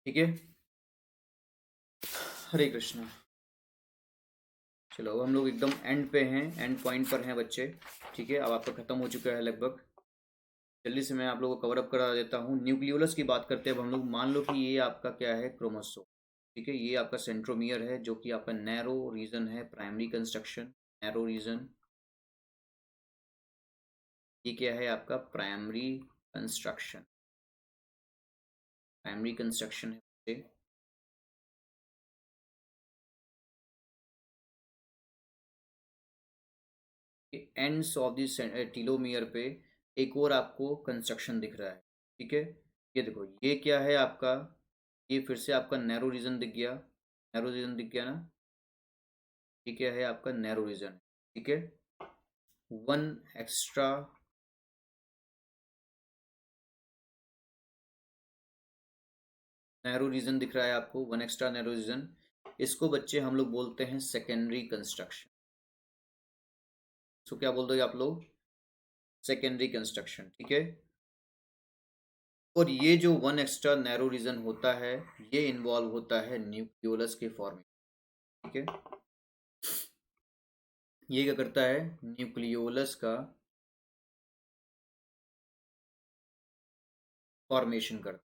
ठीक है। हरे कृष्णा। चलो अब हम लोग एकदम एंड पे हैं, एंड पॉइंट पर हैं बच्चे, ठीक है। अब आपका खत्म हो चुका है लगभग, जल्दी से मैं आप लोगों को कवर अप करा देता हूँ। न्यूक्लियोलस की बात करते हैं अब हम लोग। मान लो कि ये आपका क्या है, क्रोमोसोम, ठीक है, ये आपका सेंट्रोमियर है जो कि आपका नैरो रीजन है, प्राइमरी कंस्ट्रक्शन, नैरो रीजन, ये क्या है आपका प्राइमरी कंस्ट्रक्शन, प्राइमरी कंस्ट्रक्शन है। एंड्स ऑफ दिस टीलोमियर पे एक और आपको कंस्ट्रक्शन दिख रहा है, ठीक है। ये देखो, ये क्या है आपका, ये फिर से आपका नैरो रीजन दिख गया, नैरो रीजन दिख गया ना, ये क्या है आपका नैरो रीजन, ठीक है। वन एक्स्ट्रा नैरो रीजन दिख रहा है आपको, वन एक्स्ट्रा नैरो रीजन, इसको बच्चे हम लोग बोलते हैं सेकेंडरी कंस्ट्रक्शन। इसको क्या बोल दोगे आप लोग, सेकेंडरी कंस्ट्रक्शन, ठीक है। और ये जो वन एक्स्ट्रा नैरो रीजन होता है, ये इन्वॉल्व होता है न्यूक्लियोलस के फॉर्मेशन, ठीक है। ये क्या करता है, न्यूक्लियोलस का फॉर्मेशन करता है।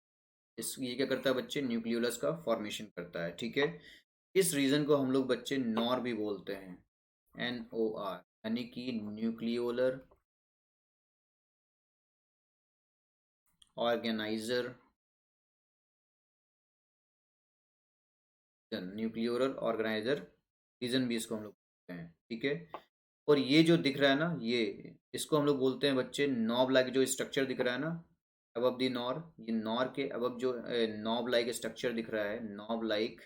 इस ये क्या करता है बच्चे, न्यूक्लियोलस का फॉर्मेशन करता है, ठीक है। इस रीजन को हम लोग बच्चे नॉर भी बोलते हैं, NOR, यानी कि nucleolar organiser, nucleolar organiser region भी इसको हम लोग बोलते हैं, ठीक है। और ये जो दिख रहा है ना, ये इसको हम लोग बोलते हैं बच्चे नॉब लाइक, जो स्ट्रक्चर दिख रहा है ना अबव दी नॉर, ये नॉर के अबव जो नॉब लाइक स्ट्रक्चर दिख रहा है, नॉब लाइक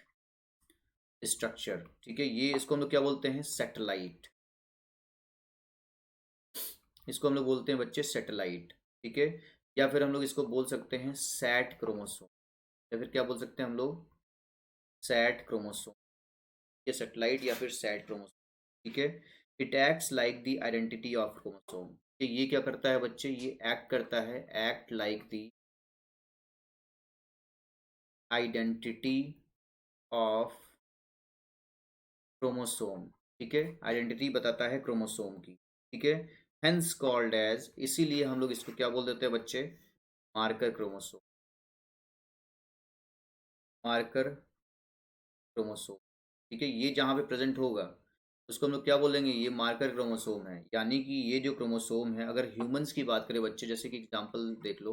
स्ट्रक्चर, ठीक है, ये इसको हम लोग क्या बोलते हैं, सैटेलाइट, इसको हम लोग बोलते हैं बच्चे सैटेलाइट, ठीक है। या फिर हम लोग इसको बोल सकते हैं सैट क्रोमोसोम, या फिर क्या बोल सकते हैं हम लोग, सैट क्रोमोसोम, ये सैटेलाइट या फिर सैट क्रोमोसोम, ठीक है। It acts like the identity of chromosome, ये क्या करता है बच्चे, ये एक्ट करता है, act like the identity of chromosome, ठीक है, आइडेंटिटी बताता है क्रोमोसोम की, ठीक है। हेंस कॉल्ड एज, इसीलिए हम लोग इसको क्या बोल देते हैं बच्चे, मार्कर क्रोमोसोम, मार्कर क्रोमोसोम, ठीक है। ये जहाँ पे प्रेजेंट होगा उसको हम लोग क्या बोलेंगे, ये मार्कर क्रोमोसोम है। यानी कि ये जो क्रोमोसोम है, अगर ह्यूमंस की बात करें बच्चे, जैसे कि एग्जांपल देख लो,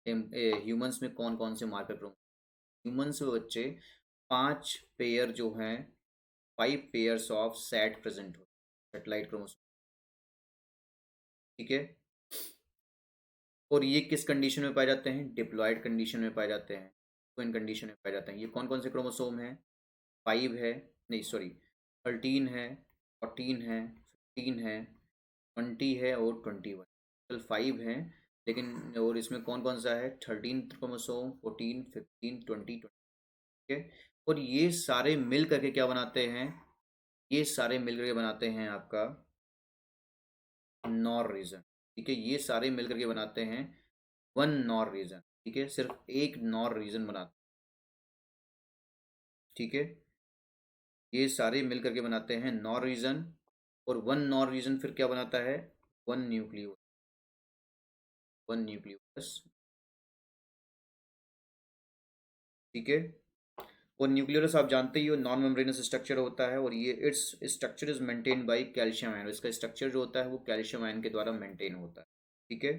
ह्यूमंस में कौन कौन से मार्कर क्रोमोसोम, ह्यूमंस में बच्चे 5 पेयर जो हैं, 5 पेयर्स ऑफ सेट प्रेजेंट हो, सेटेलाइट क्रोमोसोम, ठीक है। और ये किस कंडीशन में पाए जाते हैं, डिप्लॉयड कंडीशन में पाए जाते हैं, तो इन कंडीशन में पाए जाते हैं। ये कौन कौन से क्रोमोसोम हैं? 5 है, नहीं सॉरी, 13 है, 14 है, 15 है, 20 है और 21। टोटल 5 हैं, लेकिन और इसमें कौन कौन सा है? 13 क्रोमोसोम, 14, 15, 20, ठीक है। और ये सारे मिल करके क्या बनाते हैं? ये सारे मिल करके बनाते हैं आपका नॉर रीजन, ठीक है। ये सारे मिल करके बनाते हैं वन नॉर रीजन, ठीक है। सिर्फ एक नॉर रीजन बनाते, ठीक है। ये सारे मिल करके बनाते हैं नॉर रीजन, और वन नॉर रीजन फिर क्या बनाता है? वन न्यूक्लियो, वन न्यूक्लियोलस, ठीक है। और न्यूक्लियोलस आप जानते ही हो नॉन मेम्ब्रेनस स्ट्रक्चर होता है, और ये its structure is maintain by calcium ion. इसका स्ट्रक्चर जो होता है वो कैल्शियम आयन के द्वारा मेंटेन होता है, ठीक है।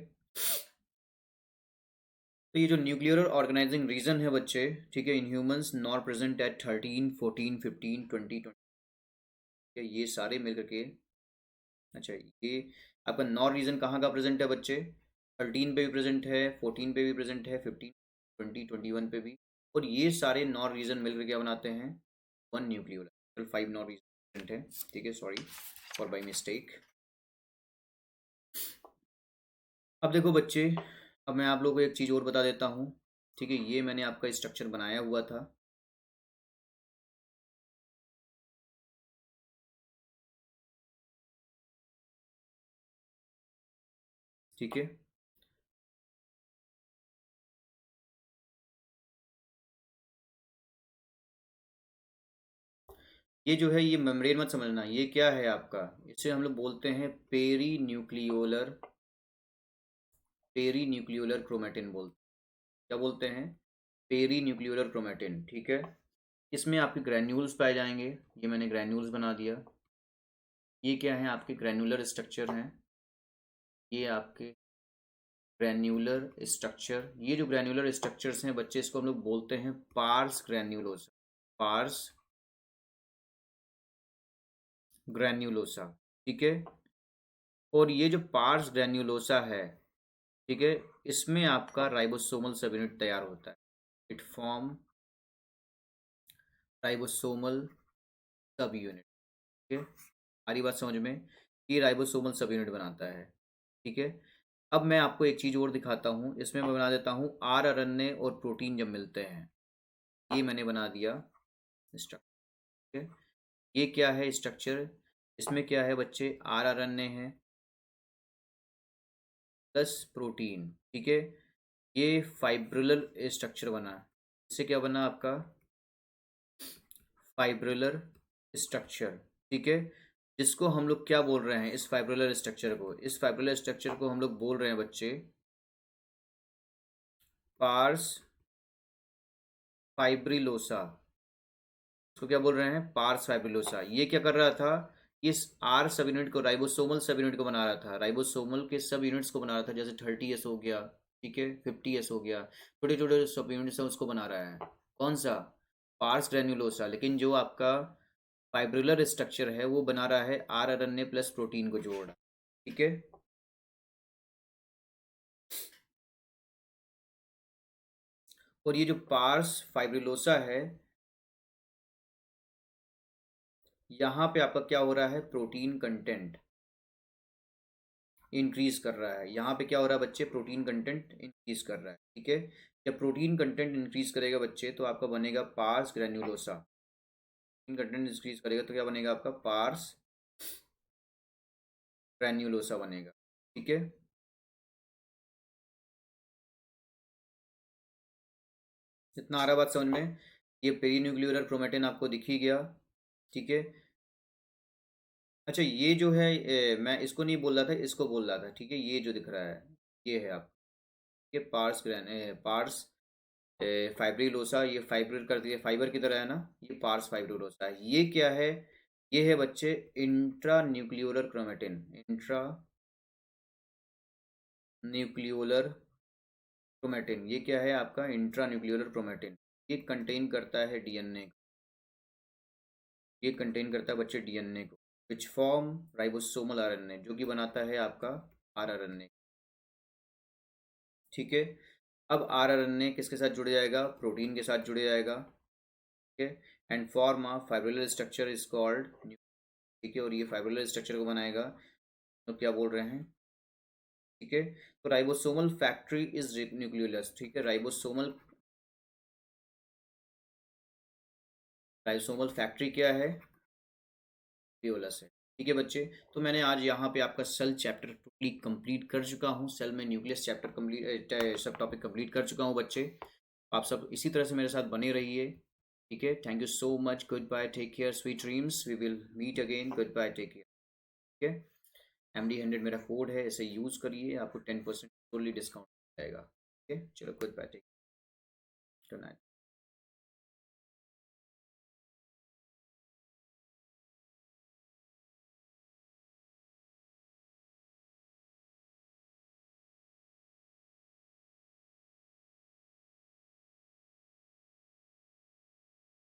तो ये जो न्यूक्लियर ऑर्गेनाइजिंग रीजन है बच्चे, ठीक है, in humans nor present at 13, 14, 15, 20, 20, ये सारे मिलकर के। अच्छा, ये आपका नॉर रीजन कहाँ का प्रेजेंट है बच्चे? 13 पे भी प्रेजेंट है, 14 पे भी प्रेजेंट है, 15, 20, 21 पे भी। और ये सारे नॉर रीजन मिलकर क्या बनाते हैं? One nucleolus. Total 5 NOR region है, ठीक है। Sorry for by mistake. अब देखो बच्चे, अब मैं आप लोगों को एक चीज़ और बता देता हूँ, ठीक है। ये मैंने आपका स्ट्रक्चर बनाया हुआ था, ठीक है। ये जो है ये मेम्ब्रेन मत समझना, ये क्या है आपका? इसे हम लोग बोलते हैं perinucleolar, perinucleolar chromatin बोलते हैं। क्या बोलते हैं? पेरी न्यूक्लियोलर क्रोमेटिन, ठीक है। इसमें आपके ग्रैन्यूल्स पाए जाएंगे। ये मैंने ग्रैन्यूल्स बना दिया। ये क्या है? आपके ग्रैन्युलर स्ट्रक्चर हैं। ये आपके ग्रैन्युलर स्ट्रक्चर, ये जो ग्रैन्युलर स्ट्रक्चर्स हैं बच्चे, इसको हम लोग बोलते हैं पार्स ग्रैन्युलोसा, पार्स ग्रैन्युलोसा, ठीक है। और ये जो पार्स ग्रैन्युलोसा है, ठीक है, इसमें आपका राइबोसोमल सब यूनिट तैयार होता है। इट फॉर्म राइबोसोमल सब यूनिट, ठीक है। हमारी बात समझ में? ये राइबोसोमल सब यूनिट बनाता है, ठीक है। अब मैं आपको एक चीज़ और दिखाता हूँ, इसमें मैं बना देता हूँ आर आरएनए और प्रोटीन जब मिलते हैं। ये मैंने बना दिया स्ट्रक्चर, ठीक है। ये क्या है स्ट्रक्चर? इसमें क्या है बच्चे? आर आरएनए है प्लस प्रोटीन, ठीक है। ये फाइब्रिलर स्ट्रक्चर बना। इससे क्या बना आपका? फाइब्रिलर स्ट्रक्चर, ठीक है। जिसको हम लोग क्या बोल रहे हैं? इस फाइब्रिलर स्ट्रक्चर को, इस फाइब्रिलर स्ट्रक्चर को हम लोग बोल रहे हैं बच्चे पार्स फाइब्रिलोसा। इसको क्या बोल रहे हैं? पार्स फाइब्रिलोसा। ये क्या कर रहा था? इस आर सब यूनिट को, राइबोसोमल सब यूनिट को बना रहा था, राइबोसोमल के सब यूनिट्स को बना रहा था। जैसे 30S हो गया, ठीक है, 50S हो गया, छोटे छोटे सब यूनिट्स हैं उसको बना रहा है। कौन सा? Pars granulosa. लेकिन जो आपका फाइब्रिलर स्ट्रक्चर है वो बना रहा है आर आरएनए प्लस प्रोटीन को जोड़, ठीक है। और ये जो पार्स फाइब्रिलोसा है, यहाँ पे आपका क्या हो रहा है? प्रोटीन कंटेंट इंक्रीज कर रहा है। यहाँ पे क्या हो रहा है बच्चे? प्रोटीन कंटेंट इंक्रीज कर रहा है, ठीक है। जब प्रोटीन कंटेंट इंक्रीज करेगा बच्चे, तो आपका बनेगा pars granulosa. Protein content increase करेगा तो क्या बनेगा आपका? पार्स ग्रेन्युलोसा बनेगा, ठीक है। इतना आ रहा बात समझ में? ये पेरीन्यूक्लियर क्रोमेटिन आपको दिख ही गया, ठीक है। अच्छा, ये जो है मैं इसको नहीं बोल रहा था, इसको बोल रहा था, ठीक है। ये जो दिख रहा है ये है आप, ये पार्स फाइब्रिलोसा। ये फाइबर कर दिया, फाइबर की तरह है ना, ये पार्स फाइब्रिलोसा है। ये क्या है? ये है बच्चे intra nucleolar chromatin, intra nucleolar chromatin. ये क्या है आपका? Intra nucleolar chromatin. ये कंटेन करता है डीएनए, ये कंटेन करता है बच्चे डीएनए को, विच फॉर्म राइबोसोमल आरएनए, जो कि बनाता है आपका आर आरएनए, ठीक है। अब आरएनए किसके साथ जुड़ जाएगा? प्रोटीन के साथ जुड़ जाएगा। ठीक है, and form a fibrillar structure is called. ठीक है, और ये फाइब्रिलर स्ट्रक्चर को बनाएगा। तो क्या बोल रहे हैं? ठीक है, तो राइबोसोमल फैक्ट्री इज न्यूक्लियोलस। ठीक है, राइबोसोमल फैक्ट्री क्या है? न्यूक्लियोलस है। ठीक है बच्चे, तो मैंने आज यहाँ पे आपका सेल चैप्टर टोटली कंप्लीट कर चुका हूँ। सेल में न्यूक्लियस चैप्टर कंप्लीट, सब टॉपिक कंप्लीट कर चुका हूँ बच्चे। आप सब इसी तरह से मेरे साथ बने रहिए। ठीक है, thank you so much, goodbye, take care, sweet dreams, we will meet again, goodbye, take care. ठीक है, MD100 मेरा कोड है, इसे यूज़ करिए, आपको 10% टोटली डिस्काउंट मिल जाएगा। ठीक है, चलो, goodbye, take, good night.